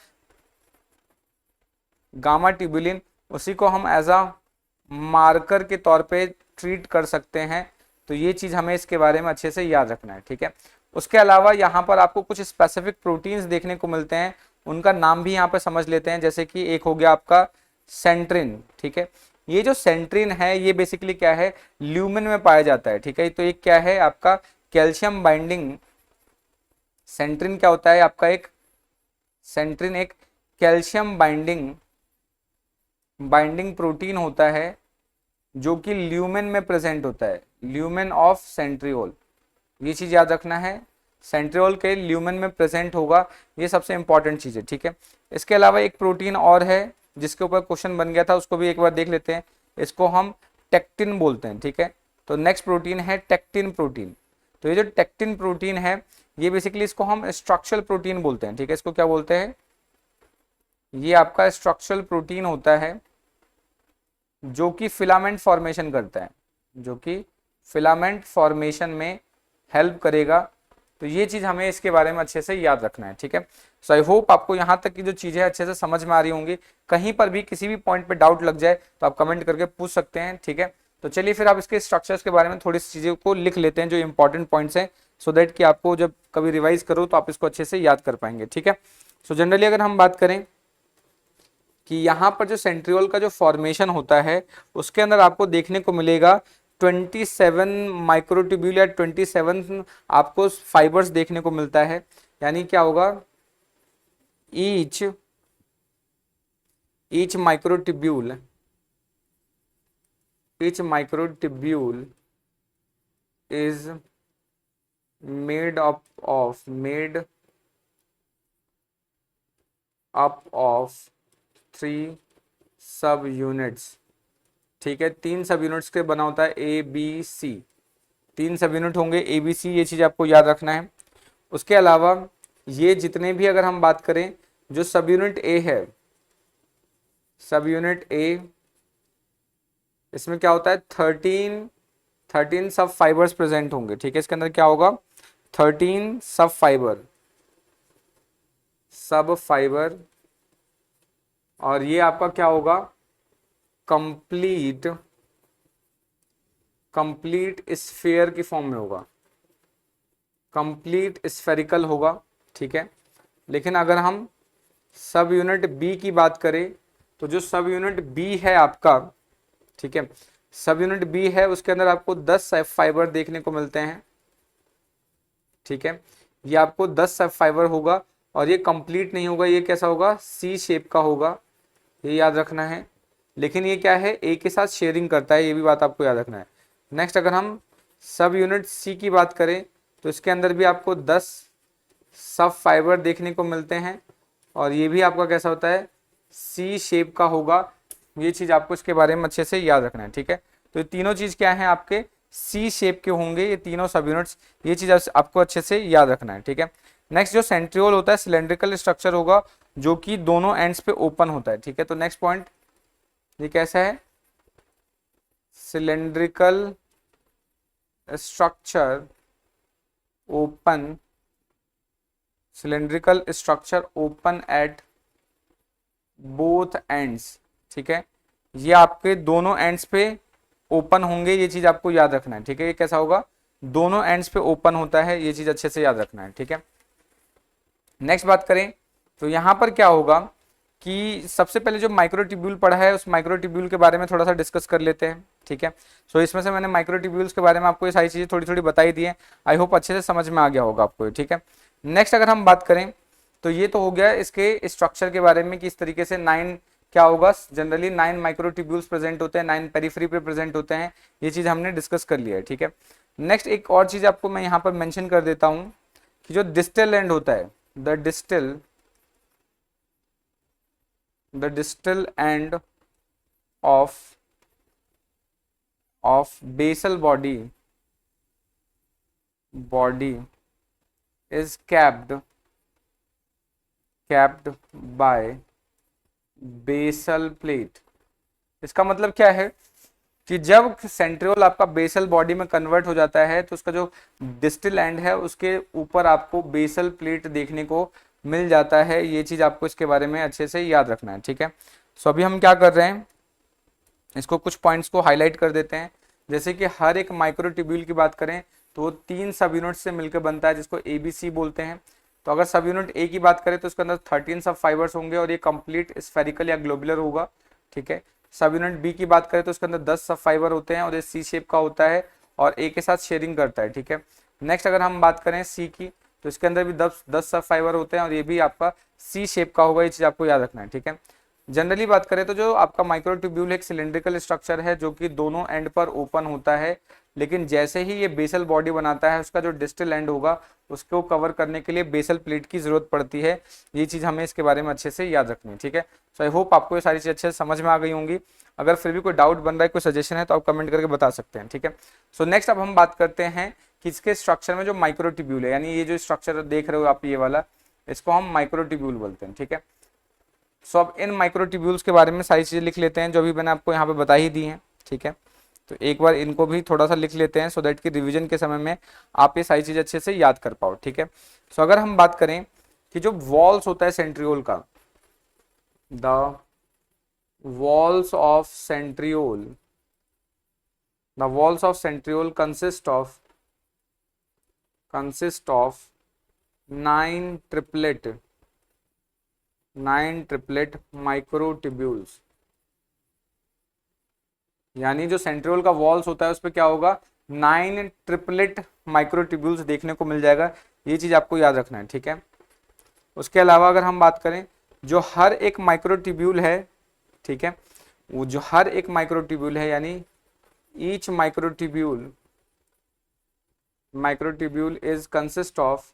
Speaker 1: गामा ट्यूब्यूलिन, उसी को हम एज अ मार्कर के तौर पे ट्रीट कर सकते हैं। तो ये चीज हमें इसके बारे में अच्छे से याद रखना है, ठीक है। उसके अलावा यहाँ पर आपको कुछ स्पेसिफिक प्रोटीन्स देखने को मिलते हैं, उनका नाम भी यहाँ पे समझ लेते हैं। जैसे कि एक हो गया आपका सेंट्रिन, ठीक है। ये जो सेंट्रिन है ये बेसिकली क्या है, ल्यूमिन में पाया जाता है, ठीक है। तो एक क्या है आपका कैल्शियम बाइंडिंग, सेंट्रिन क्या होता है आपका, एक सेंट्रिन एक कैल्शियम बाइंडिंग प्रोटीन होता है जो कि ल्यूमेन में प्रेजेंट होता है, ल्यूमेन ऑफ सेंट्रियोल। ये चीज याद रखना है, सेंट्रियोल के ल्यूमेन में प्रेजेंट होगा, ये सबसे इंपॉर्टेंट चीज है, ठीक है। इसके अलावा एक प्रोटीन और है जिसके ऊपर क्वेश्चन बन गया था, उसको भी एक बार देख लेते हैं। इसको हम टेक्टिन बोलते हैं, ठीक है। तो नेक्स्ट प्रोटीन है टेक्टिन प्रोटीन। तो ये जो टेक्टिन प्रोटीन है ये बेसिकली इसको हम स्ट्रक्चरल प्रोटीन बोलते हैं, ठीक है। इसको क्या बोलते हैं, ये आपका स्ट्रक्चरल प्रोटीन होता है जो कि फिलामेंट फॉर्मेशन करता है, जो कि फिलामेंट फॉर्मेशन में हेल्प करेगा। तो ये चीज हमें इसके बारे में अच्छे से याद रखना है, ठीक है। सो आई होप आपको यहाँ तक की जो चीजें अच्छे से समझ में आ रही होंगी। कहीं पर भी किसी भी पॉइंट पे डाउट लग जाए तो आप कमेंट करके पूछ सकते हैं, ठीक है। तो चलिए फिर आप इसके स्ट्रक्चर्स के बारे में थोड़ी सी चीज़ों को लिख लेते हैं जो इंपॉर्टेंट पॉइंट्स हैं, सो दैट कि आपको जब कभी रिवाइज करो तो आप इसको अच्छे से याद कर पाएंगे, ठीक है। सो जनरली अगर हम बात करें कि यहाँ पर जो सेंट्रियोल का जो फॉर्मेशन होता है उसके अंदर आपको देखने को मिलेगा 27 माइक्रोट्यूब्यूल या 27 आपको फाइबर्स देखने को मिलता है। यानी क्या होगा, each microtubule is made up of 3 सब यूनिट्स, ठीक है। 3 सब यूनिट्स के बना होता है ABC, 3 सब यूनिट होंगे ABC, ये चीज आपको याद रखना है। उसके अलावा ये जितने भी अगर हम बात करें जो सब यूनिट A है, सब यूनिट A, इसमें क्या होता है 13 सब फाइबर्स प्रेजेंट होंगे, ठीक है। इसके अंदर क्या होगा 13 सब फाइबर, और ये आपका क्या होगा कंप्लीट स्फीयर की फॉर्म में होगा, कंप्लीट स्फेरिकल होगा, ठीक है। लेकिन अगर हम सब यूनिट बी की बात करें तो जो सब यूनिट बी है आपका, ठीक है, सब यूनिट बी है उसके अंदर आपको 10 फाइबर देखने को मिलते हैं, ठीक है। ये आपको 10 फाइबर होगा और ये कंप्लीट नहीं होगा, ये कैसा होगा सी शेप का होगा, ये याद रखना है। लेकिन ये क्या है ए के साथ शेयरिंग करता है, ये भी बात आपको याद रखना है। नेक्स्ट अगर हम सब यूनिट सी की बात करें तो इसके अंदर भी आपको 10 सब फाइबर देखने को मिलते हैं और ये भी आपका कैसा होता है सी शेप का होगा। ये चीज आपको इसके बारे में अच्छे से याद रखना है, ठीक है। तो ये तीनों चीज क्या है आपके सी शेप के होंगे, ये तीनों सब यूनिट्स, ये चीज आपको अच्छे से याद रखना है, ठीक है। नेक्स्ट जो सेंट्रियोल होता है सिलेंड्रिकल स्ट्रक्चर होगा जो कि दोनों एंड्स पे ओपन होता है, ठीक है। तो नेक्स्ट पॉइंट ये कैसा है, cylindrical structure open at both ends, ठीक है। ये आपके दोनों एंड्स पे ओपन होंगे, ये चीज आपको याद रखना है, ठीक है। ये कैसा होगा दोनों एंड्स पे ओपन होता है, ये चीज अच्छे से याद रखना है, ठीक है। नेक्स्ट बात करें तो यहां पर क्या होगा कि सबसे पहले जो माइक्रोट्यूब्यूल पढ़ा है उस माइक्रोट्यूब्यूल के बारे में थोड़ा सा डिस्कस कर लेते हैं, ठीक है। सो इसमें से मैंने माइक्रोट्यूब्यूल्स के बारे में आपको ये सारी चीज़ें थोड़ी थोड़ी बताई दी हैं, आई होप अच्छे से समझ में आ गया होगा आपको, ठीक है। नेक्स्ट अगर हम बात करें तो ये तो हो गया इसके स्ट्रक्चर के बारे में कि इस तरीके से 9 क्या होगा, जनरली 9 माइक्रोट्यूब्यूल्स प्रेजेंट होते हैं, 9 पेरिफेरी पे प्रेजेंट होते हैं, ये चीज़ हमने डिस्कस कर लिया है, ठीक है। नेक्स्ट एक और चीज़ आपको मैं यहाँ पर मेंशन कर देता हूँ कि जो डिस्टल एंड होता है, the distal end of basal body is capped by basal plate। इसका मतलब क्या है कि जब सेंट्रियोल आपका बेसल बॉडी में कन्वर्ट हो जाता है तो उसका जो डिस्टल एंड है उसके ऊपर आपको बेसल प्लेट देखने को मिल जाता है। ये चीज आपको इसके बारे में अच्छे से याद रखना है, ठीक है। सो अभी हम क्या कर रहे हैं, इसको कुछ पॉइंट्स को हाईलाइट कर देते हैं। जैसे कि हर एक माइक्रोट्यूब्यूल की बात करें तो वो 3 सब यूनिट से मिलकर बनता है जिसको ABC बोलते हैं। तो अगर सब यूनिट ए की बात करें तो उसके अंदर 13 सब फाइबर्स होंगे और ये कंप्लीट स्फेरिकल या ग्लोबुलर होगा, ठीक है। सब यूनिट बी की बात करें तो उसके अंदर 10 सब फाइबर होते हैं और ये सी शेप का होता है और ए के साथ शेयरिंग करता है, ठीक है। नेक्स्ट अगर हम बात करें सी की तो इसके अंदर भी 10 सब फाइबर होते हैं और ये भी आपका सी शेप का होगा, ये चीज आपको याद रखना है, ठीक है। जनरली बात करें तो जो आपका माइक्रोट्यूब्यूल एक सिलेंड्रिकल स्ट्रक्चर है जो कि दोनों एंड पर ओपन होता है, लेकिन जैसे ही ये बेसल बॉडी बनाता है उसका जो डिस्टल एंड होगा उसको कवर करने के लिए बेसल प्लेट की जरूरत पड़ती है। ये चीज हमें इसके बारे में अच्छे से याद रखनी है, ठीक है। सो आई होप आपको ये सारी चीज अच्छे से समझ में आ गई होंगी। अगर फिर भी कोई डाउट बन रहा है, कोई सजेशन है तो आप कमेंट करके बता सकते हैं, ठीक है। सो नेक्स्ट अब हम बात करते हैं कि इसके स्ट्रक्चर में जो माइक्रोट्यूब्यूल है, यानी ये जो स्ट्रक्चर देख रहे हो आप ये वाला, इसको हम माइक्रोट्यूब्यूल बोलते हैं, ठीक है। सो अब इन माइक्रोट्यूब्यूल्स के बारे में सारी चीजें लिख लेते हैं जो भी मैंने आपको यहाँ पे बता ही दी हैं, ठीक है। तो एक बार इनको भी थोड़ा सा लिख लेते हैं सो दैट कि रिवीजन के समय में आप ये सारी चीज अच्छे से याद कर पाओ, ठीक है। सो अगर हम बात करें कि जो वॉल्स होता है सेंट्रियोल का, the walls of centriole consist of 9 triplet microtubules. यानी जो सेंट्रियोल का वॉल्स होता है उस पर क्या होगा, 9 ट्रिपलेट माइक्रोट्यूब्यूल्स देखने को मिल जाएगा। ये चीज आपको याद रखना है, ठीक है। उसके अलावा अगर हम बात करें जो हर एक माइक्रोट्यूब्यूल है, ठीक है, वो जो हर एक माइक्रोट्यूब्यूल है यानी each microtubule is consist of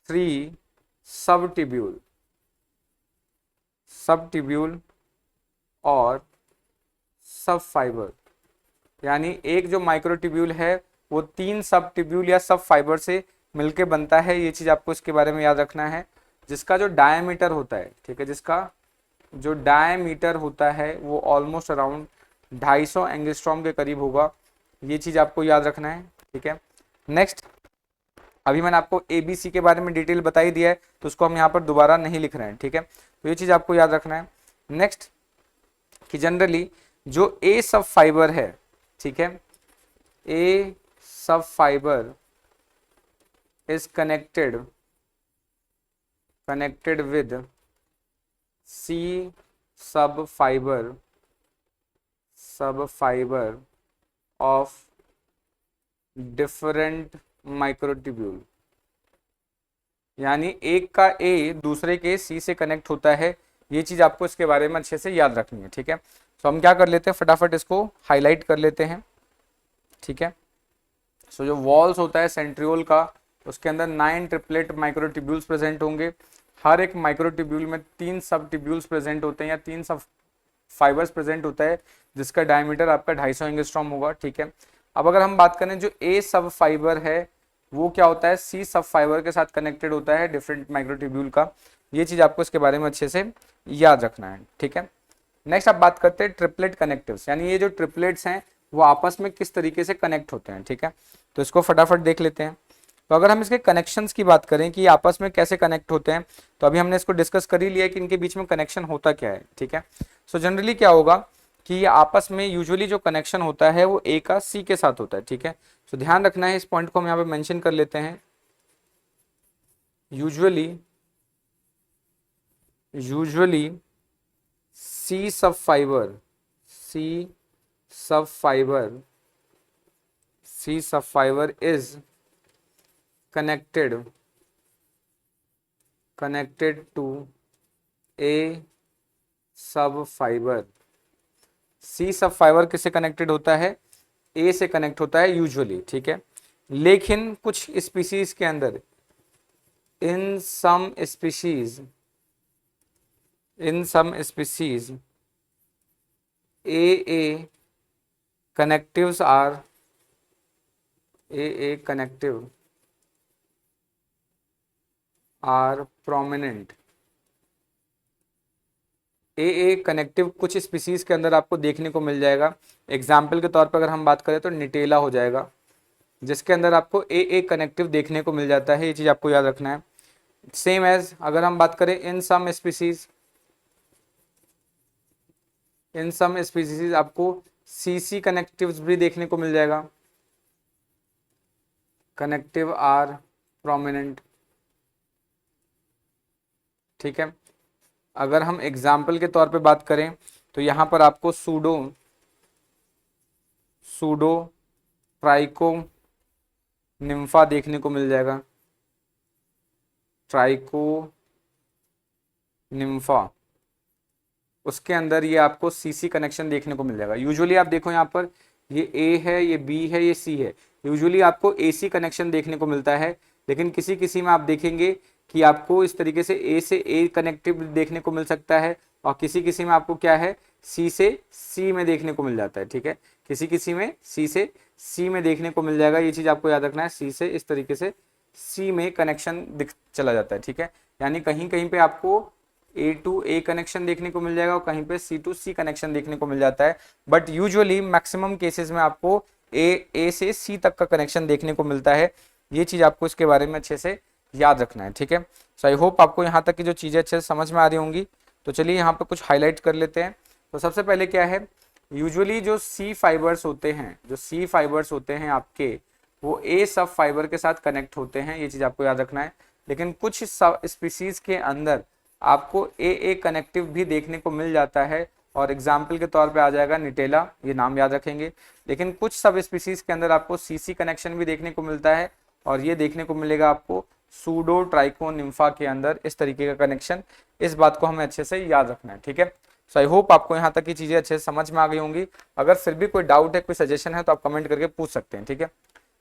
Speaker 1: 3 सबट्यूब्यूल और सब फाइबर। यानी एक जो माइक्रोट्यूब्यूल है वो 3 सबट्यूब्यूल या सब फाइबर से मिलके बनता है। ये चीज आपको इसके बारे में याद रखना है। जिसका जो डायमीटर होता है, ठीक है, जिसका जो डायमीटर होता है वो ऑलमोस्ट अराउंड 250 एंगस्ट्रॉम के करीब होगा। ये चीज आपको याद रखना है, ठीक है। नेक्स्ट अभी मैंने आपको ABC के बारे में डिटेल बता ही दिया है तो उसको हम यहाँ पर दोबारा नहीं लिख रहे हैं, ठीक है। तो ये चीज आपको याद रखना है। नेक्स्ट कि जनरली जो A सब फाइबर है, ठीक है, A सब fibre is connected with C सब फाइबर ऑफ डिफरेंट माइक्रोट्यूब्यूल। यानी एक का A दूसरे के C से कनेक्ट होता है। ये चीज आपको इसके बारे में अच्छे से याद रखनी है, ठीक है। तो हम क्या कर लेते हैं, फटाफट इसको हाईलाइट कर लेते हैं, ठीक है। सो जो वॉल्स होता है सेंट्रियोल का उसके अंदर 9 ट्रिपलेट माइक्रोट्यूब्यूल्स प्रेजेंट होंगे। हर एक माइक्रोट्यूब्यूल में 3 सब ट्यूब्यूल्स प्रेजेंट होते हैं या 3 सब फाइबर्स प्रेजेंट होता है जिसका डायमीटर आपका 250 एंगस्ट्रॉम होगा, ठीक है। अब अगर हम बात करें जो A सब फाइबर है वो क्या होता है, C सब फाइबर के साथ कनेक्टेड होता है डिफरेंट माइक्रोट्यूब्यूल का। ये चीज आपको इसके बारे में अच्छे से याद रखना है, ठीक है। नेक्स्ट आप बात करते हैं ट्रिपलेट कनेक्टिव्स, यानी ये जो ट्रिपलेट्स हैं वो आपस में किस तरीके से कनेक्ट होते हैं, ठीक है। तो इसको फटाफट देख लेते हैं। तो अगर हम इसके कनेक्शंस की बात करें कि आपस में कैसे कनेक्ट होते हैं तो अभी हमने इसको डिस्कस कर ही लिया कि इनके बीच में कनेक्शन होता क्या है, ठीक है। सो जनरली क्या होगा कि ये आपस में यूजुअली जो कनेक्शन होता है वो A का C के साथ होता है, ठीक है। सो ध्यान रखना है, इस पॉइंट को हम यहाँ पे मेंशन कर लेते हैं। usually C subfiber is connected to A सब फाइबर। सी सब फाइबर किससे कनेक्टेड होता है? ए से कनेक्ट होता है यूजुअली, ठीक है। लेकिन कुछ स्पीशीज के अंदर, in some species a connectives are prominent. A connective कुछ स्पीसीज के अंदर आपको देखने को मिल जाएगा। एग्जाम्पल के तौर पर अगर हम बात करें तो निटेला हो जाएगा, जिसके अंदर आपको ए कनेक्टिव देखने को मिल जाता है। ये चीज आपको याद रखना है। सेम एज अगर हम बात करें इन सम स्पीसीज आपको सीसी कनेक्टिव्स भी देखने को मिल जाएगा, कनेक्टिव आर प्रोमिनेंट, ठीक है। अगर हम एग्जाम्पल के तौर पे बात करें तो यहां पर आपको सूडो ट्राइको निम्फा देखने को मिल जाएगा, ट्राइको निम्फा। उसके अंदर ये आपको सीसी कनेक्शन देखने को मिल जाएगा। यूजुअली आप देखो यहाँ पर ये ए है, ये बी है, ये सी है। यूजुअली आपको एसी कनेक्शन देखने को मिलता है, लेकिन किसी किसी में आप देखेंगे कि आपको इस तरीके से ए कनेक्टिव देखने को मिल सकता है, और किसी किसी में आपको क्या है, सी से सी में देखने को मिल जाता है, ठीक है। किसी किसी में सी से सी में देखने को मिल जाएगा। ये चीज आपको याद रखना है, सी से इस तरीके से सी में कनेक्शन दिख चला जाता है, ठीक है। यानी कहीं कहीं पे आपको ए टू ए कनेक्शन देखने को मिल जाएगा और कहीं पे सी टू सी कनेक्शन देखने को मिल जाता है। बट यूजुअली मैक्सिमम केसेस में आपको ए से सी तक का कनेक्शन देखने को मिलता है। ये चीज आपको इसके बारे में अच्छे से याद रखना है, ठीक है। सो आई होप आपको यहाँ तक की जो चीजें अच्छे से समझ में आ रही होंगी। तो चलिए यहाँ पे कुछ हाईलाइट कर लेते हैं। तो सबसे पहले क्या है, यूजुअली जो सी फाइबर्स होते हैं आपके, वो ए सब फाइबर के साथ कनेक्ट होते हैं। ये चीज आपको याद रखना है। लेकिन कुछ सब स्पीसीज के अंदर आपको ए कनेक्टिव भी देखने को मिल जाता है, और एग्जाम्पल के तौर पे आ जाएगा निटेला, ये नाम याद रखेंगे। लेकिन कुछ सब स्पीसीज के अंदर आपको सीसी कनेक्शन भी देखने को मिलता है, और ये देखने को मिलेगा आपको सूडो ट्राइको निम्फा के अंदर इस तरीके का कनेक्शन। इस बात को हमें अच्छे से याद रखना है, ठीक है। सो आई होप आपको यहाँ तक की चीजें अच्छे से समझ में आ गई होंगी। अगर फिर भी कोई डाउट है, कोई सजेशन है, तो आप कमेंट करके पूछ सकते हैं, ठीक है।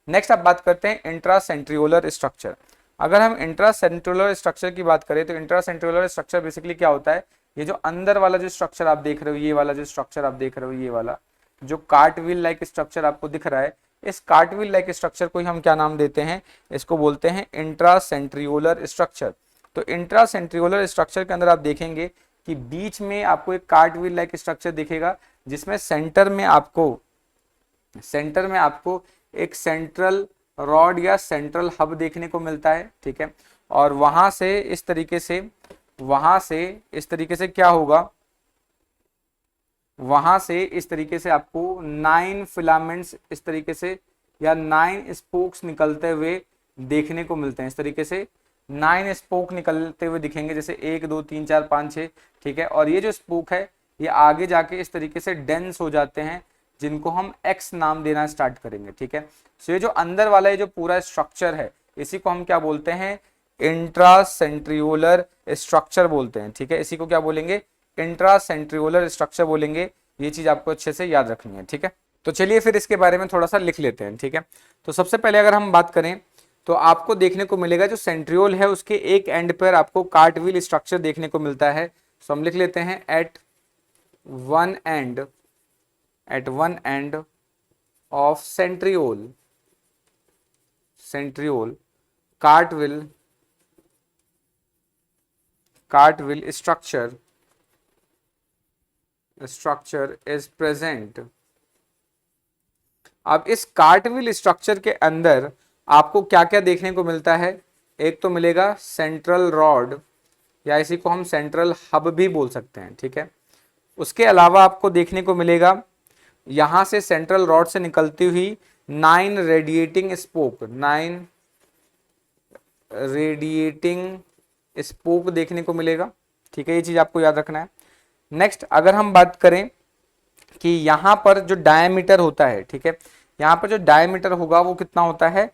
Speaker 1: नेक्स्ट आप बात करते हैं इंट्रासेंट्रियोलर स्ट्रक्चर। अगर हम इंट्रासेंट्रियोलर स्ट्रक्चर की बात करें तो इंट्रासेंट्रियोलर स्ट्रक्चर बेसिकली क्या होता है, ये जो अंदर वाला जो स्ट्रक्चर आप देख रहे हो, ये वाला जो स्ट्रक्चर आप देख रहे हो, ये वाला जो कार्टविल लाइक स्ट्रक्चर आपको दिख रहा है, इस कार्टविल लाइक स्ट्रक्चर को ही हम क्या नाम देते हैं, इसको बोलते हैं इंट्रासेंट्रियोलर स्ट्रक्चर। तो इंट्रासेंट्रियोलर स्ट्रक्चर के अंदर आप देखेंगे कि बीच में आपको एक कार्टविल लाइक स्ट्रक्चर दिखेगा, जिसमें सेंटर में आपको एक सेंट्रल रॉड या सेंट्रल हब देखने को मिलता है, ठीक है। और वहां से इस तरीके से क्या होगा, वहां से इस तरीके से आपको 9 फिलामेंट्स इस तरीके से या 9 स्पोक्स निकलते हुए देखने को मिलते हैं। इस तरीके से 9 स्पोक निकलते हुए दिखेंगे, जैसे 1 2 3 4 5 6, ठीक है। और ये जो स्पोक है ये आगे जाके इस तरीके से डेंस हो जाते हैं, जिनको हम एक्स नाम देना स्टार्ट करेंगे, ठीक है। सो ये जो अंदर वाला ये जो पूरा स्ट्रक्चर है, इसी को हम क्या बोलते हैं, इंट्रासेंट्रियोलर स्ट्रक्चर बोलते हैं, ठीक है। इसी को क्या बोलेंगे, इंट्रासेंट्रियोलर स्ट्रक्चर बोलेंगे। ये चीज आपको अच्छे से याद रखनी है, ठीक है। तो चलिए फिर इसके बारे में थोड़ा सा लिख लेते हैं, ठीक है। तो सबसे पहले अगर हम बात करें तो आपको देखने को मिलेगा जो सेंट्रियोल है उसके एक एंड पर आपको कार्टविल स्ट्रक्चर देखने को मिलता है। सो हम लिख लेते हैं at one end of centriole cartwheel structure is present. अब इस कार्टविल स्ट्रक्चर के अंदर आपको क्या क्या देखने को मिलता है, एक तो मिलेगा सेंट्रल रॉड, या इसी को हम सेंट्रल हब भी बोल सकते हैं, ठीक है। उसके अलावा आपको देखने को मिलेगा यहां से सेंट्रल रॉड से निकलती हुई 9 रेडिएटिंग स्पोक, 9 रेडिएटिंग स्पोक देखने को मिलेगा। ठीक है, ये चीज आपको याद रखना है। नेक्स्ट अगर हम बात करें कि यहाँ पर जो डायमीटर होता है, ठीक है, यहाँ पर जो डायमीटर होगा वो कितना होता है,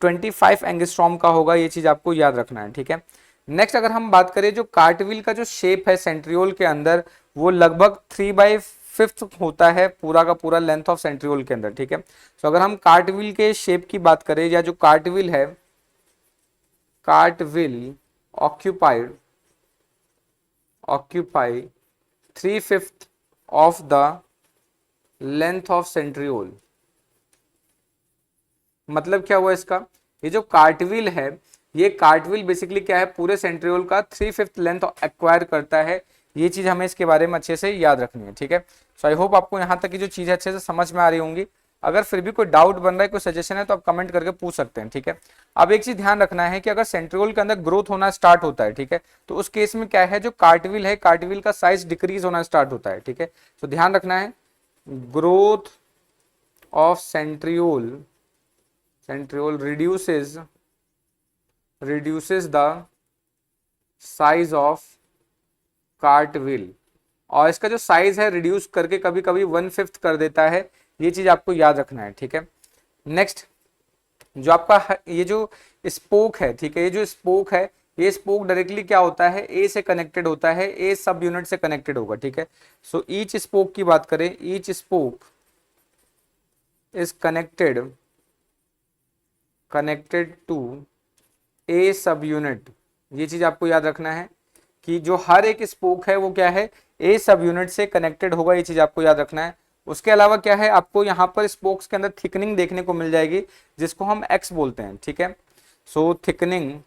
Speaker 1: 25 एंगस्ट्रॉम का होगा। ये चीज आपको याद रखना है। ठीक है, नेक्स्ट अगर हम बात करें जो कार्टविल का जो शेप है सेंट्रियोल के अंदर, वो लगभग 3/5 होता है पूरा का पूरा लेंथ ऑफ सेंट्रियोल के अंदर। ठीक है, तो अगर हम कार्टविल के शेप की बात करें, या जो कार्टविल है, कार्टविल occupy 3/5 of the length of centriole. मतलब क्या हुआ इसका, ये जो कार्टविल है, ये कार्टविल बेसिकली क्या है, पूरे सेंट्रियोल का 3/5 लेंथ एक्वायर करता है। ये चीज हमें इसके बारे में अच्छे से याद रखनी है। ठीक है, सो आई होप आपको यहाँ तक की जो चीज है अच्छे से समझ में आ रही होंगी। अगर फिर भी कोई डाउट बन रहा है, कोई सजेशन है, तो आप कमेंट करके पूछ सकते हैं। ठीक है, अब एक चीज ध्यान रखना है कि अगर सेंट्रियोल के अंदर ग्रोथ होना स्टार्ट होता है, ठीक है, तो उस केस में क्या है, जो कार्टविल है, कार्टविल का साइज डिक्रीज होना स्टार्ट होता है। ठीक है, तो ध्यान रखना है, growth of centriole reduces the size of कार्टविल, और इसका जो साइज है रिड्यूस करके कभी कभी 1/5 कर देता है। ये चीज आपको याद रखना है। ठीक है, नेक्स्ट जो आपका ये जो स्पोक है, ठीक है, ये जो स्पोक है, ये स्पोक डायरेक्टली क्या होता है, ए से कनेक्टेड होता है, ए सब यूनिट से कनेक्टेड होगा। ठीक है, सो ईच स्पोक की बात करें, each spoke is connected to a sub unit. ये चीज आपको याद रखना है कि जो हर एक स्पोक है वो क्या है, ए सब यूनिट से कनेक्टेड होगा। ये चीज आपको याद रखना है। उसके अलावा क्या है, आपको यहाँ पर स्पोक्स के अंदर थिकनिंग देखने को मिल जाएगी, जिसको हम एक्स बोलते हैं। ठीक है, so thickening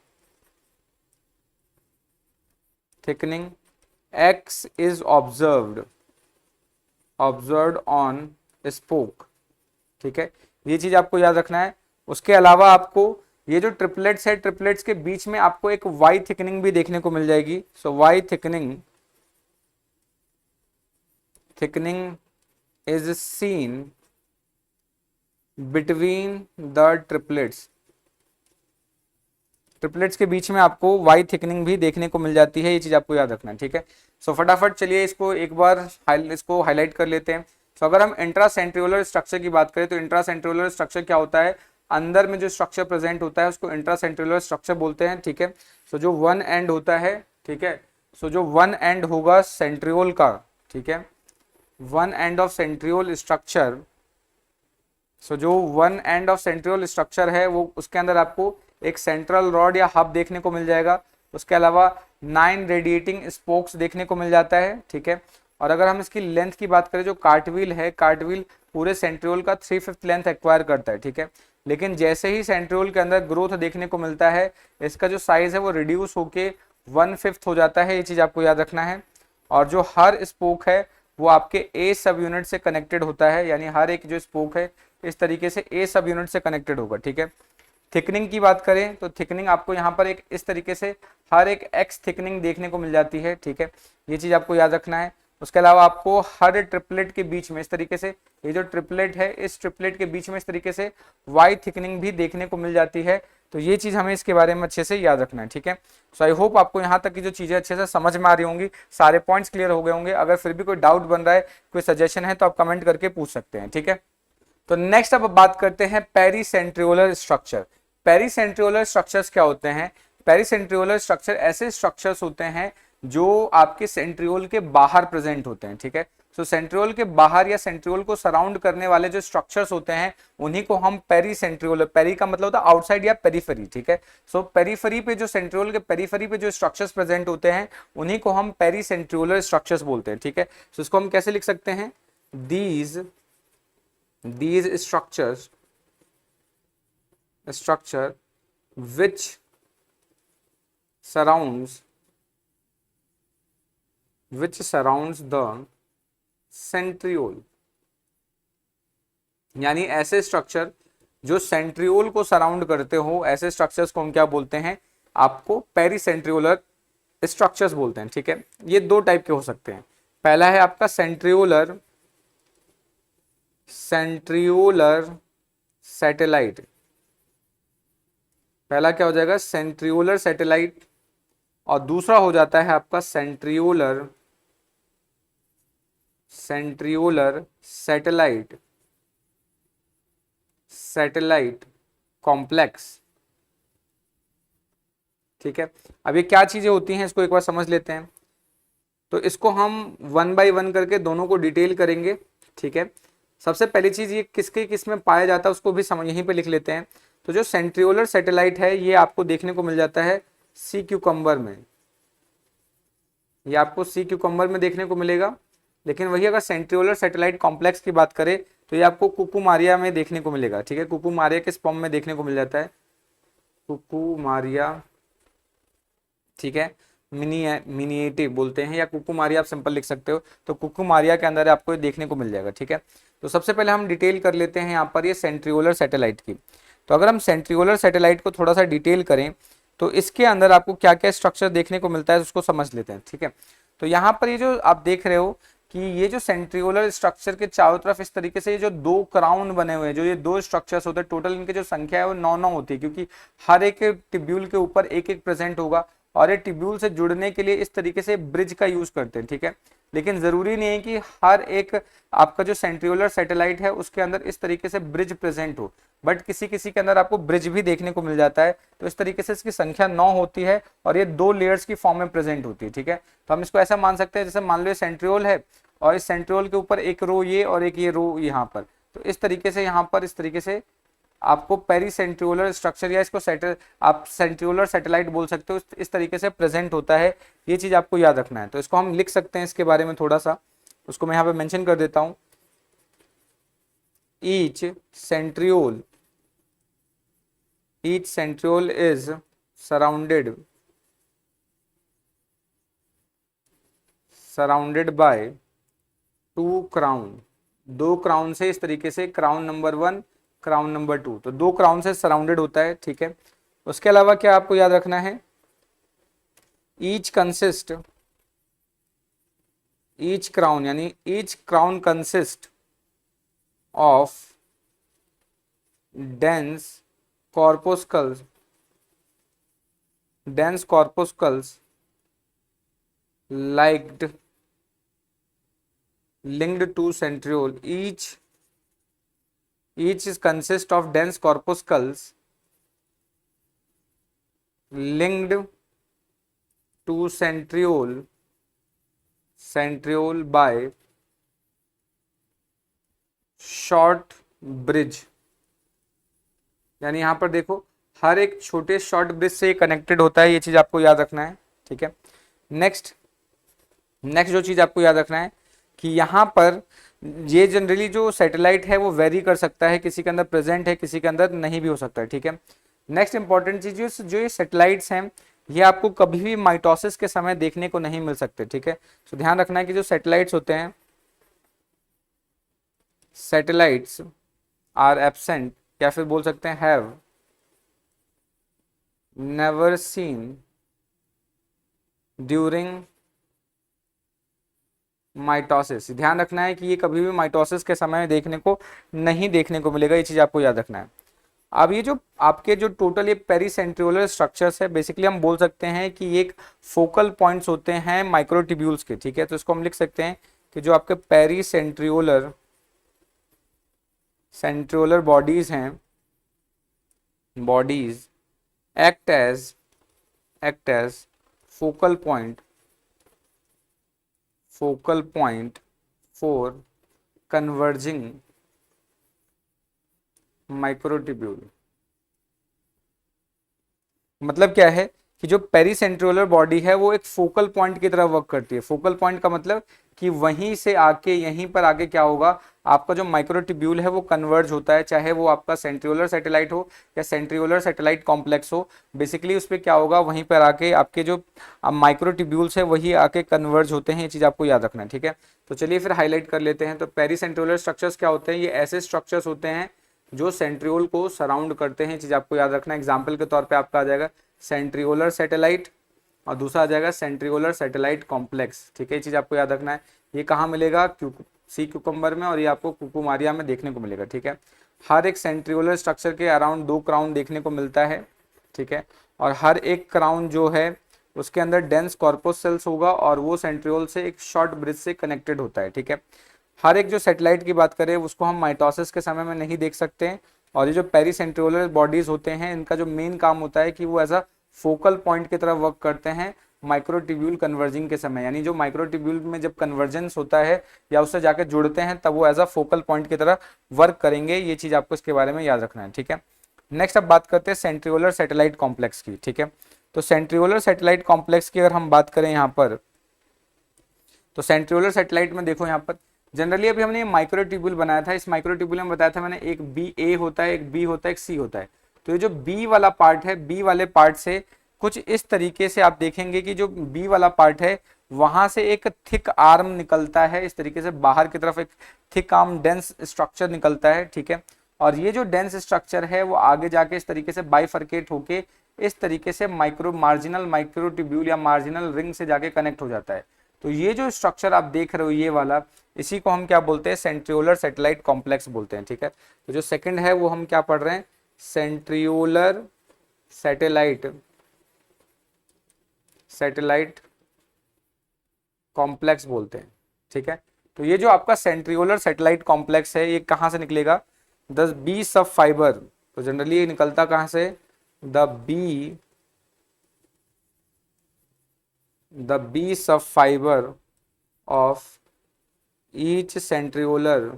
Speaker 1: X is observed on spoke. ठीक है, ये चीज आपको याद रखना है। उसके अलावा आपको ये जो ट्रिपलेट्स है, ट्रिपलेट्स के बीच में आपको एक वाई थिकनिंग भी देखने को मिल जाएगी। So Y thickening is seen between the triplets. Triplets के बीच में आपको वाई थिकनिंग भी देखने को मिल जाती है। ये चीज आपको याद रखना है। ठीक है, सो फटाफट चलिए इसको एक बार इसको हाईलाइट कर लेते हैं। तो अगर हम इंट्रासेंट्रियोलर स्ट्रक्चर की बात करें, तो इंट्रासेंट्रियोलर स्ट्रक्चर क्या होता है, अंदर में जो स्ट्रक्चर प्रेजेंट होता है उसको इंट्रासेंट्रियोलर स्ट्रक्चर बोलते हैं। ठीक है, सो जो वन एंड होता है, ठीक है, सो जो वन एंड होगा सेंट्रियोल का, ठीक है, one end of centriole structure, so जो one end of centriole structure है वो उसके अंदर आपको एक सेंट्रल रॉड या हब देखने को मिल जाएगा। उसके अलावा 9 रेडिएटिंग स्पोक्स देखने को मिल जाता है। ठीक है, और अगर हम इसकी लेंथ की बात करें, जो कार्टविल है, कार्टविल पूरे सेंट्रियोल का 3/5 लेंथ एक्वायर करता है। ठीक है, लेकिन जैसे ही सेंट्रियोल के अंदर ग्रोथ देखने को मिलता है, इसका जो साइज है वो रिड्यूस होके 1/5 हो जाता है। ये चीज आपको याद रखना है। और जो हर स्पोक है वो आपके ए सब यूनिट से कनेक्टेड होता है, यानी हर एक जो स्पोक है इस तरीके से ए सब यूनिट से कनेक्टेड होगा। ठीक है, थिकनिंग की बात करें तो थिकनिंग आपको यहाँ पर एक इस तरीके से हर एक एक्स थिकनिंग देखने को मिल जाती है। ठीक है, ये चीज आपको याद रखना है। उसके अलावा आपको हर ट्रिपलेट के बीच में इस तरीके से, ये जो ट्रिपलेट है, इस ट्रिपलेट के बीच में इस तरीके से वाई थिकनिंग भी देखने को मिल जाती है। तो ये चीज हमें इसके बारे में अच्छे से याद रखना है। ठीक है, सो आई होप आपको यहाँ तक की जो चीजें अच्छे से समझ में आ रही होंगी, सारे पॉइंट्स क्लियर हो गए होंगे। अगर फिर भी कोई डाउट बन रहा है, कोई सजेशन है, तो आप कमेंट करके पूछ सकते हैं। ठीक है, तो नेक्स्ट अब बात करते हैं पेरीसेंट्रियोलर स्ट्रक्चर। पेरीसेंट्रियोलर स्ट्रक्चर्स क्या होते हैं? पेरीसेंट्रियोलर स्ट्रक्चर ऐसे स्ट्रक्चर्स होते हैं जो आपके सेंट्रियोल के बाहर प्रेजेंट होते हैं। ठीक है, सो सेंट्रियोल के बाहर या सेंट्रियोल को सराउंड करने वाले जो स्ट्रक्चर्स होते हैं उन्हीं को हम पेरीसेंट्रियोलर, पेरी का मतलब होता है आउटसाइड या पेरीफेरी। ठीक है, सो पेरीफेरी पे जो सेंट्रियोल के पेरीफेरी पे जो स्ट्रक्चर्स प्रेजेंट होते हैं उन्हीं को हम पेरीसेंट्रियोलर स्ट्रक्चर्स बोलते हैं। ठीक है, सो इसको हम कैसे लिख सकते हैं? these structure which surrounds the centriole, यानी ऐसे स्ट्रक्चर जो सेंट्रियोल को सराउंड करते हो, ऐसे स्ट्रक्चर्स को हम क्या बोलते हैं? आपको पेरीसेंट्रियोलर स्ट्रक्चर्स बोलते हैं। ठीक है, ये दो टाइप के हो सकते हैं। पहला है आपका सेंट्रियोलर सैटेलाइट, पहला क्या हो जाएगा, सेंट्रियोलर सैटेलाइट, और दूसरा हो जाता है आपका सेंट्रियोलर सैटेलाइट कॉम्प्लेक्स। ठीक है, अब ये क्या चीजें होती हैं इसको एक बार समझ लेते हैं। तो इसको हम वन बाय वन करके दोनों को डिटेल करेंगे। ठीक है, सबसे पहली चीज ये किसके किस में पाया जाता है उसको भी समझ यहीं पे लिख लेते हैं। तो जो सेंट्रियोलर सैटेलाइट है ये आपको देखने को मिल जाता है सी क्यूकम्बर में, ये आपको सी क्यूकम्बर में देखने को मिलेगा। लेकिन वही अगर सेंट्रियोलर सैटेलाइट कॉम्प्लेक्स की बात करें तो ये आपको कुकुमारिया में देखने को मिलेगा। ठीक है, कुकुमारिया के स्पर्म में देखने को मिल जाता है, कुकुमारिया। ठीक है, मिनिएटिव बोलते हैं या कुकुमारिया आप सिंपल लिख सकते हो। तो कुकुमारिया के अंदर आपको ये देखने को मिल जाएगा। ठीक है, तो सबसे पहले हम डिटेल कर लेते हैं यहाँ पर ये सेंट्रियोलर सैटेलाइट की। तो अगर हम सेंट्रियोलर सैटेलाइट को थोड़ा सा डिटेल करें तो इसके अंदर आपको क्या क्या स्ट्रक्चर देखने को मिलता है उसको समझ लेते हैं। ठीक है, तो यहाँ पर ये जो आप देख रहे हो कि ये जो सेंट्रियोलर स्ट्रक्चर के चारों तरफ इस तरीके से ये जो दो क्राउन बने हुए हैं, जो ये दो स्ट्रक्चर्स होते हैं, टोटल इनकी जो संख्या है वो 9 होती है, क्योंकि हर एक टिब्यूल के ऊपर एक एक प्रेजेंट होगा और ये टिब्यूल से जुड़ने के लिए इस तरीके से ब्रिज का यूज करते हैं। ठीक है, लेकिन जरूरी नहीं है कि हर एक आपका जो सेंट्रियोलर सैटेलाइट है उसके अंदर इस तरीके से ब्रिज प्रेजेंट हो, बट किसी किसी के अंदर आपको ब्रिज भी देखने को मिल जाता है। तो इस तरीके से इसकी संख्या 9 होती है और ये 2 लेयर्स की फॉर्म में प्रेजेंट होती है। ठीक है, तो हम इसको ऐसा मान सकते हैं जैसे मान लो ये सेंट्रियोल है और इस सेंट्रियोल के ऊपर एक रो ये और एक ये रो यहाँ पर, तो इस तरीके से यहाँ पर इस तरीके से आपको पेरीसेंट्रियोलर स्ट्रक्चर या इसको आप सेंट्रियोलर सैटेलाइट बोल सकते हो, इस तरीके से प्रेजेंट होता है। ये चीज आपको याद रखना है। तो इसको हम लिख सकते हैं इसके बारे में थोड़ा सा, उसको मैं यहाँ पे मेंशन कर देता हूं। Each centriole is surrounded by 2 crown, 2 crown से इस तरीके से, क्राउन नंबर 1 क्राउन नंबर 2, तो 2 क्राउन से सराउंडेड होता है। ठीक है, उसके अलावा क्या आपको याद रखना है, each crown consist of dense corpuscles linked to centriole. Each is consist of dense corpuscles linked to centriole by short bridge। यानी यहां पर देखो हर एक छोटे शॉर्ट ब्रिज से कनेक्टेड होता है, ये चीज आपको याद रखना है। ठीक है, नेक्स्ट जो चीज आपको याद रखना है कि यहाँ पर ये जनरली जो सैटेलाइट है वो वेरी कर सकता है, किसी के अंदर प्रेजेंट है किसी के अंदर नहीं भी हो सकता है। ठीक है, नेक्स्ट इंपॉर्टेंट चीज जो ये सैटेलाइट्स हैं ये आपको कभी भी माइटोसिस के समय देखने को नहीं मिल सकते। ठीक है, तो ध्यान रखना है कि जो सैटेलाइट्स होते हैं, सैटेलाइट्स आर एब्सेंट या फिर बोल सकते हैं have never seen during mitosis. ध्यान रखना है कि ये कभी भी माइटोसिस के समय देखने को नहीं देखने को मिलेगा, ये चीज आपको याद रखना है। अब ये जो आपके जो टोटल ये पेरीसेंट्रियोलर स्ट्रक्चर्स है, बेसिकली हम बोल सकते हैं कि ये एक फोकल पॉइंट्स होते हैं माइक्रोट्यूब्यूल्स के। ठीक है, तो इसको हम लिख सकते हैं कि जो आपके पेरीसेंट्रियोलर बॉडीज हैं, bodies act as focal point for converging microtubule. मतलब क्या है कि जो पेरीसेंट्रियोलर बॉडी है वो एक फोकल पॉइंट की तरह वर्क करती है। फोकल पॉइंट का मतलब कि वहीं से आके यहीं पर आके क्या होगा, आपका जो माइक्रोट्यूब्यूल है वो कन्वर्ज होता है, चाहे वो आपका सेंट्रियोलर सैटेलाइट हो या सेंट्रियोलर सैटेलाइट कॉम्प्लेक्स हो। बेसिकली उस पर क्या होगा, वहीं पर आके आपके जो माइक्रोट्यूब्यूल्स है वही आके कन्वर्ज होते हैं, ये चीज आपको याद रखना है। ठीक है, तो चलिए फिर हाईलाइट कर लेते हैं। तो पेरीसेंट्रियोलर स्ट्रक्चर्स क्या होते हैं, ये ऐसे स्ट्रक्चर्स होते हैं जो सेंट्रियोल को सराउंड करते हैं, चीज आपको याद रखना है। एग्जाम्पल के तौर पे आपका आ जाएगा सेंट्रियोलर सैटेलाइट और दूसरा आ जाएगा सेंट्रियोलर सैटेलाइट कॉम्प्लेक्स। ठीक है, ये चीज आपको याद रखना है। ये कहाँ मिलेगा, सी क्यूकम्बर में, और ये आपको कुकुमारिया में देखने को मिलेगा। ठीक है, हर एक सेंट्रियोलर स्ट्रक्चर के अराउंड 2 क्राउन देखने को मिलता है। ठीक है। और हर एक क्राउन जो है उसके अंदर डेंस कॉर्पस सेल्स होगा और वो सेंट्रियोल से एक शॉर्ट ब्रिज से कनेक्टेड होता है, ठीक है। हर एक जो सैटेलाइट की बात करें उसको हम माइटोसिस के समय में नहीं देख सकते हैं। और ये जो पेरीसेंट्रियोलर बॉडीज होते हैं इनका जो मेन काम होता है कि वो एज अ फोकल पॉइंट की तरह वर्क करते हैं माइक्रोट्यूब्यूल कन्वर्जिंग के समय, यानी जो माइक्रोट्यूब्यूल में जब कन्वर्जेंस होता है या उससे जाकर जुड़ते हैं तब वो एज अ फोकल पॉइंट की तरह वर्क करेंगे। ये चीज आपको इसके बारे में याद रखना है, ठीक है। नेक्स्ट अब बात करते हैं सेंट्रियोलर सैटेलाइट कॉम्प्लेक्स की, ठीक है। तो सेंट्रियोलर सैटेलाइट कॉम्प्लेक्स की अगर हम बात करें यहाँ पर, तो सेंट्रियोलर सैटेलाइट में देखो यहाँ पर जनरली अभी हमने माइक्रोट्यूब्यूल बनाया था। इस माइक्रोट्यूब्यूल में बताया था मैंने एक बी ए होता है, एक बी होता है, एक सी होता है। तो ये जो बी वाला पार्ट है, बी वाले पार्ट से कुछ इस तरीके से आप देखेंगे कि जो बी वाला पार्ट है वहां से एक थिक आर्म निकलता है, इस तरीके से बाहर की तरफ एक थिक आर्म डेंस स्ट्रक्चर निकलता है, ठीक है। और ये जो डेंस स्ट्रक्चर है वो आगे जाके इस तरीके से बाइफरकेट होके इस तरीके से मार्जिनल माइक्रोट्यूब्यूल या मार्जिनल रिंग से जाके कनेक्ट हो जाता है। तो ये जो स्ट्रक्चर आप देख रहे हो ये वाला, इसी को हम क्या बोलते हैं, सेंट्रियोलर सैटेलाइट कॉम्प्लेक्स बोलते हैं, ठीक है। तो जो सेकंड है वो हम क्या पढ़ रहे हैं, सेंट्रियोलर सैटेलाइट कॉम्प्लेक्स बोलते हैं, ठीक है। तो ये जो आपका सेंट्रियोलर सैटेलाइट कॉम्प्लेक्स है ये कहाँ से निकलेगा, द बी सब फाइबर। तो जनरली ये निकलता कहाँ से, the B sub fibre of each centriolar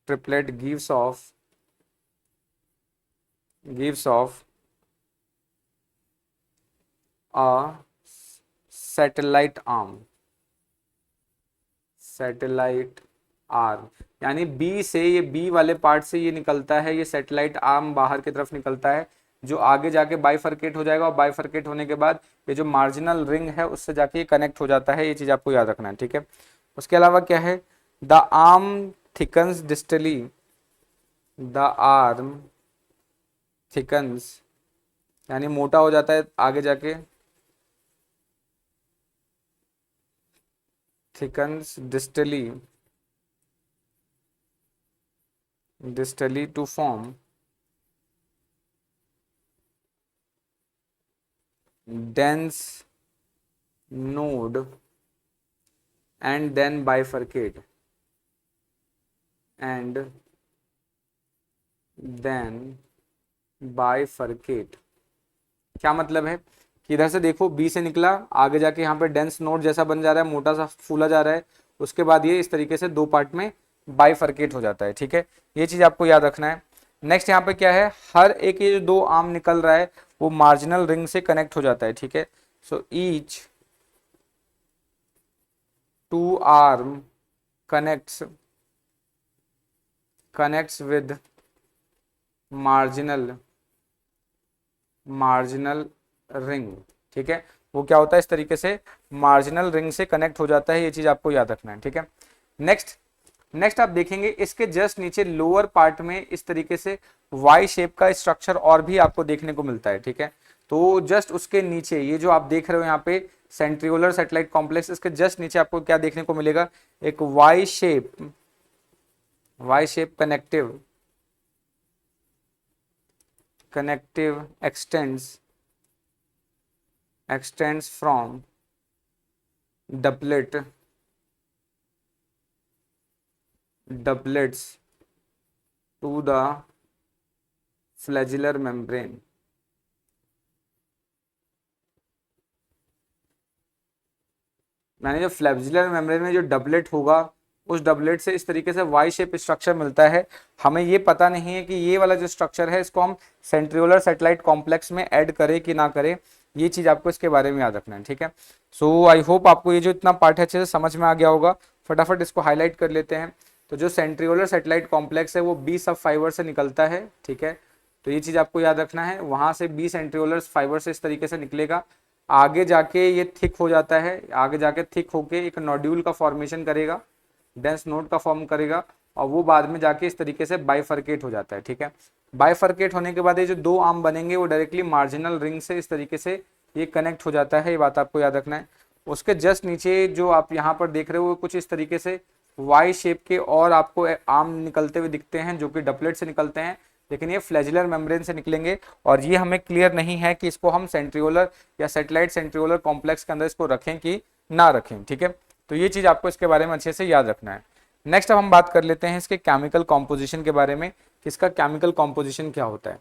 Speaker 1: triplet gives off a satellite arm, यानी बी से, ये बी वाले पार्ट से ये निकलता है, ये सैटेलाइट आर्म बाहर की तरफ निकलता है जो आगे जाके बाइफरकेट हो जाएगा और बाइफरकेट होने के बाद ये जो मार्जिनल रिंग है उससे जाके ये कनेक्ट हो जाता है। ये चीज आपको याद रखना है, ठीक है। उसके अलावा क्या है, the arm thickens distally, the arm thickens यानी मोटा हो जाता है आगे जाके, thickens distally to form dense node and then bifurcate क्या मतलब है कि इधर से देखो बी से निकला, आगे जाके यहाँ पे डेंस नोड जैसा बन जा रहा है, मोटा सा फूला जा रहा है, उसके बाद ये इस तरीके से दो पार्ट में बाइफरकेट हो जाता है, ठीक है। ये चीज आपको याद रखना है। नेक्स्ट यहाँ पे क्या है, हर एक ये जो दो आर्म निकल रहा है वो मार्जिनल रिंग से कनेक्ट हो जाता है, ठीक है। So each two arm connects with marginal ring, ठीक है। वो क्या होता है, इस तरीके से मार्जिनल रिंग से कनेक्ट हो जाता है। ये चीज आपको याद रखना है, ठीक है। नेक्स्ट आप देखेंगे इसके जस्ट नीचे लोअर पार्ट में इस तरीके से वाई शेप का स्ट्रक्चर और भी आपको देखने को मिलता है, ठीक है। तो जस्ट उसके नीचे ये जो आप देख रहे हो यहाँ पे सेंट्रियोलर सैटेलाइट कॉम्प्लेक्स, इसके जस्ट नीचे आपको क्या देखने को मिलेगा, एक Y shape connective extends from doublets to the flagellar membrane। यानी जो फ्लैजिलर मेम्ब्रेन में जो डबलेट होगा उस डबलेट से इस तरीके से वाई शेप स्ट्रक्चर मिलता है। हमें ये पता नहीं है कि ये वाला जो स्ट्रक्चर है इसको हम सेंट्रियोलर सैटेलाइट कॉम्प्लेक्स में ऐड करें कि ना करें, ये चीज आपको इसके बारे में याद रखना है, ठीक है। सो आई होप आपको ये जो इतना पार्ट है अच्छे से समझ में आ गया होगा। फटाफट इसको हाईलाइट कर लेते हैं। तो जो सेंट्रियोलर सैटेलाइट कॉम्प्लेक्स है वो बी सब फाइबर से निकलता है, ठीक है। तो ये चीज आपको याद रखना है, वहां से बी सेंट्रियोलर फाइबर से इस तरीके से निकलेगा, आगे जाके ये थिक हो जाता है, आगे जाके थिक होके एक नोड्यूल का फॉर्मेशन करेगा, डेंस नोड का फॉर्म करेगा और वो बाद में जाके इस तरीके से बाइफरकेट हो जाता है, ठीक है। बाइफरकेट होने के बाद ये जो दो आर्म बनेंगे वो डायरेक्टली मार्जिनल रिंग से इस तरीके से ये कनेक्ट हो जाता है। ये बात आपको याद रखना है। उसके जस्ट नीचे जो आप यहाँ पर देख रहे हो वो कुछ इस तरीके से वाई शेप के और आपको आर्म निकलते हुए दिखते हैं जो कि डपलेट से निकलते हैं, लेकिन ये फ्लैजिलर मेम्ब्रेन से निकलेंगे। और ये हमें क्लियर नहीं है कि इसको हम सेंट्रियोलर या सेटेलाइट सेंट्रियोलर कॉम्प्लेक्स के अंदर इसको रखें कि ना रखें, ठीक है। तो ये चीज आपको इसके बारे में अच्छे से याद रखना है। नेक्स्ट अब हम बात कर लेते हैं इसके केमिकल कॉम्पोजिशन के बारे में कि इसका केमिकल कॉम्पोजिशन क्या होता है।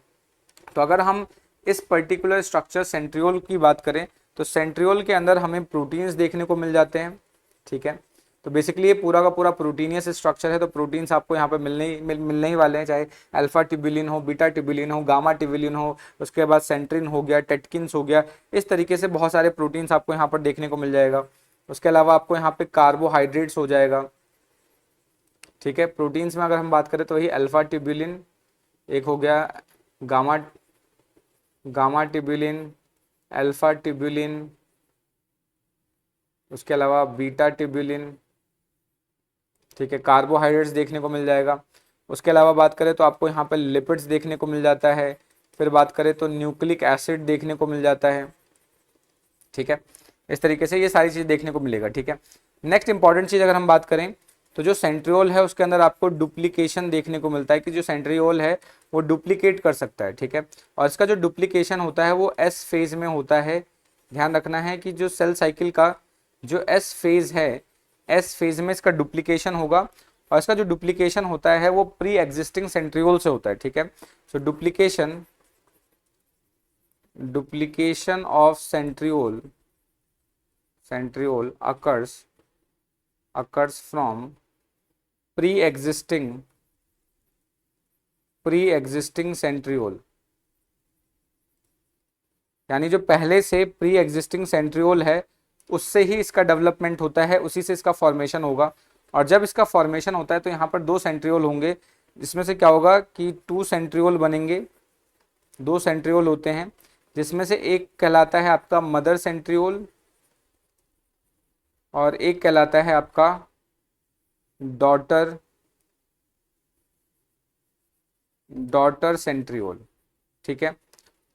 Speaker 1: तो अगर हम इस पर्टिकुलर स्ट्रक्चर सेंट्रियोल की बात करें तो सेंट्रियोल के अंदर हमें प्रोटीन्स देखने को मिल जाते हैं, ठीक है। तो बेसिकली ये पूरा का पूरा प्रोटीनियस स्ट्रक्चर है, तो प्रोटीन्स आपको यहाँ पे मिलने ही वाले हैं, चाहे अल्फा ट्यूबुलिन हो, बीटा ट्यूबुलिन हो, गामा ट्यूबुलिन हो, उसके बाद सेंट्रिन हो गया, टेटकिन्स हो गया, इस तरीके से बहुत सारे प्रोटीन्स आपको यहाँ पर देखने को मिल जाएगा। उसके अलावा आपको यहाँ पे कार्बोहाइड्रेट्स हो जाएगा, ठीक है। प्रोटीन्स में अगर हम बात करें तो वही अल्फा ट्यूबुलिन एक हो गया, गामा ट्यूबुलिन, अल्फा ट्यूबुलिन, उसके अलावा बीटा ट्यूबुलिन, ठीक है। कार्बोहाइड्रेट्स देखने को मिल जाएगा। उसके अलावा बात करें तो आपको यहाँ पर लिपिड्स देखने को मिल जाता है। फिर बात करें तो न्यूक्लिक एसिड देखने को मिल जाता है, ठीक है। इस तरीके से ये सारी चीज़ देखने को मिलेगा, ठीक है। नेक्स्ट इंपॉर्टेंट चीज़ अगर हम बात करें तो जो सेंट्रियोल है उसके अंदर आपको डुप्लीकेशन देखने को मिलता है कि जो सेंट्रियोल है वो डुप्लीकेट कर सकता है, ठीक है। और इसका जो डुप्लीकेशन होता है वो एस फेज में होता है। ध्यान रखना है कि जो सेल साइकिल का जो एस फेज है, एस फेज में इसका डुप्लीकेशन होगा, और इसका जो डुप्लीकेशन होता है वो प्री एग्जिस्टिंग सेंट्रियोल से होता है, ठीक है। So duplication of centriole occurs from pre-existing centriole, यानी जो पहले से प्री एग्जिस्टिंग सेंट्रियोल है उससे ही इसका डेवलपमेंट होता है, उसी से इसका फॉर्मेशन होगा। और जब इसका फॉर्मेशन होता है तो यहाँ पर दो सेंट्रियोल होंगे, जिसमें से क्या होगा कि टू सेंट्रियोल बनेंगे, दो सेंट्रियोल होते हैं, जिसमें से एक कहलाता है आपका मदर सेंट्रियोल और एक कहलाता है आपका डॉटर सेंट्रियोल, ठीक है।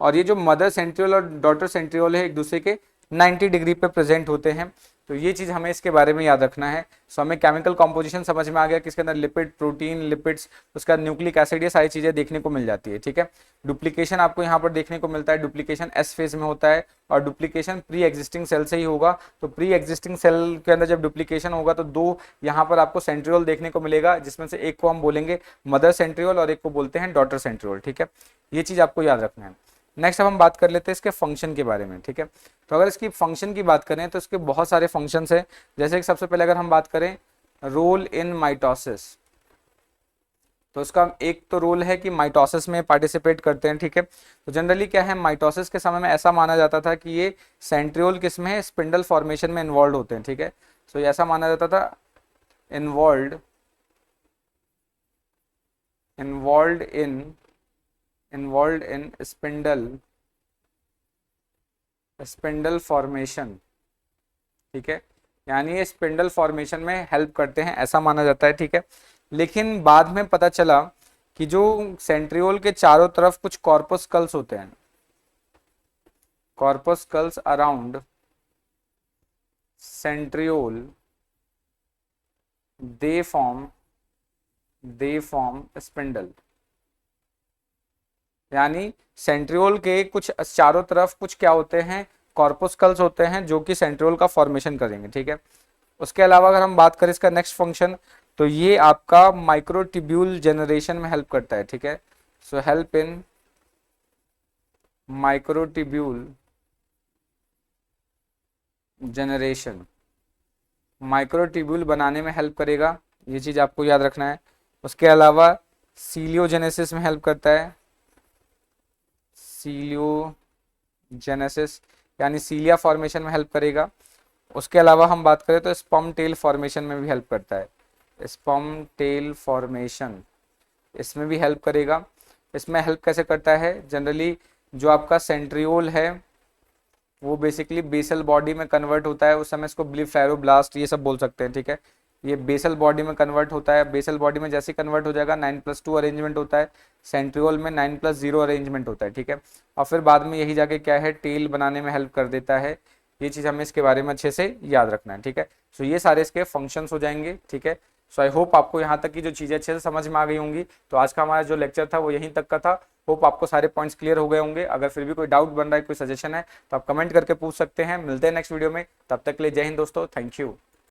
Speaker 1: और ये जो मदर सेंट्रियोल और डॉटर सेंट्रियोल है एक दूसरे के 90 डिग्री पे प्रेजेंट होते हैं। तो ये चीज़ हमें इसके बारे में याद रखना है। सो हमें केमिकल कॉम्पोजिशन समझ में आ गया कि इसके अंदर लिपिड, प्रोटीन, लिपिड्स, उसका न्यूक्लिक एसिड, ये सारी चीज़ें देखने को मिल जाती है, ठीक है। डुप्लीकेशन आपको यहाँ पर देखने को मिलता है, डुप्लीकेशन एस फेज में होता है और डुप्लीकेशन प्री एग्जिस्टिंग सेल से ही होगा। तो प्री एग्जिस्टिंग सेल के अंदर जब डुप्लीकेशन होगा तो दो यहाँ पर आपको सेंट्रियोल देखने को मिलेगा, जिसमें से एक को हम बोलेंगे मदर सेंट्रियोल और एक को बोलते हैं डॉटर सेंट्रियोल, ठीक है। ये चीज़ आपको याद रखना है। नेक्स्ट अब हम बात कर लेते हैं इसके फंक्शन के बारे में, ठीक है। तो अगर इसकी फंक्शन की बात करें तो इसके बहुत सारे फंक्शंस हैं। जैसे कि सबसे पहले अगर हम बात करें रोल इन माइटोसिस, तो इसका एक तो रोल है कि माइटोसिस में पार्टिसिपेट करते हैं, ठीक है। तो जनरली क्या है, माइटोसिस के समय में ऐसा माना जाता था कि ये सेंट्रियोल किस में है, स्पिंडल फॉर्मेशन में इन्वॉल्व होते हैं, ठीक है। तो ऐसा माना जाता था इन्वॉल्व इन स्पिंडल फॉर्मेशन, ठीक है। यानी ये स्पिंडल फॉर्मेशन में हेल्प करते हैं, ऐसा माना जाता है, ठीक है। लेकिन बाद में पता चला कि जो सेंट्रियोल के चारों तरफ कुछ कॉर्पस्कल्स होते हैं, corpuscles around centriole, they form spindle. यानी सेंट्रियोल के कुछ चारों तरफ कुछ क्या होते हैं, कॉर्पस्कल्स होते हैं जो कि सेंट्रियोल का फॉर्मेशन करेंगे, ठीक है। उसके अलावा अगर हम बात करें इसका नेक्स्ट फंक्शन, तो ये आपका माइक्रोट्यूब्यूल जनरेशन में हेल्प करता है, ठीक है। So help in microtubule generation, microtubule बनाने में हेल्प करेगा, ये चीज आपको याद रखना है। उसके अलावा सीलियोजेनेसिस में हेल्प करता है, सीलियोजेनेसिस यानी सीलिया फॉर्मेशन में हेल्प करेगा। उसके अलावा हम बात करें तो स्पर्म टेल फॉर्मेशन में भी हेल्प करता है, स्पर्म टेल फॉर्मेशन इसमें भी हेल्प करेगा। इसमें हेल्प कैसे करता है, जनरली जो आपका सेंट्रियोल है वो बेसिकली बेसल बॉडी में कन्वर्ट होता है, उस समय इसको ब्लिफेरोब्लास्ट ये सब बोल सकते हैं, ठीक है। ये बेसल बॉडी में कन्वर्ट होता है, बेसल बॉडी में जैसे कन्वर्ट हो जाएगा 9+2 अरेंजमेंट होता है, सेंट्रियोल में 9+0 अरेंजमेंट होता है, ठीक है। और फिर बाद में यही जाके क्या है, टेल बनाने में हेल्प कर देता है। ये चीज़ हमें इसके बारे में अच्छे से याद रखना है, ठीक है। सो ये सारे इसके फंक्शंस हो जाएंगे, ठीक है। सो आई होप आपको यहाँ तक की जो चीज़ें अच्छे से समझ में आ गई होंगी। तो आज का हमारा जो लेक्चर था वो यहीं तक का था। होप आपको सारे पॉइंट्स क्लियर हो गए होंगे। अगर फिर भी कोई डाउट बन रहा है, कोई सजेशन है, तो आप कमेंट करके पूछ सकते हैं। मिलते हैं नेक्स्ट वीडियो में, तब तक के लिए जय हिंद दोस्तों, थैंक यू।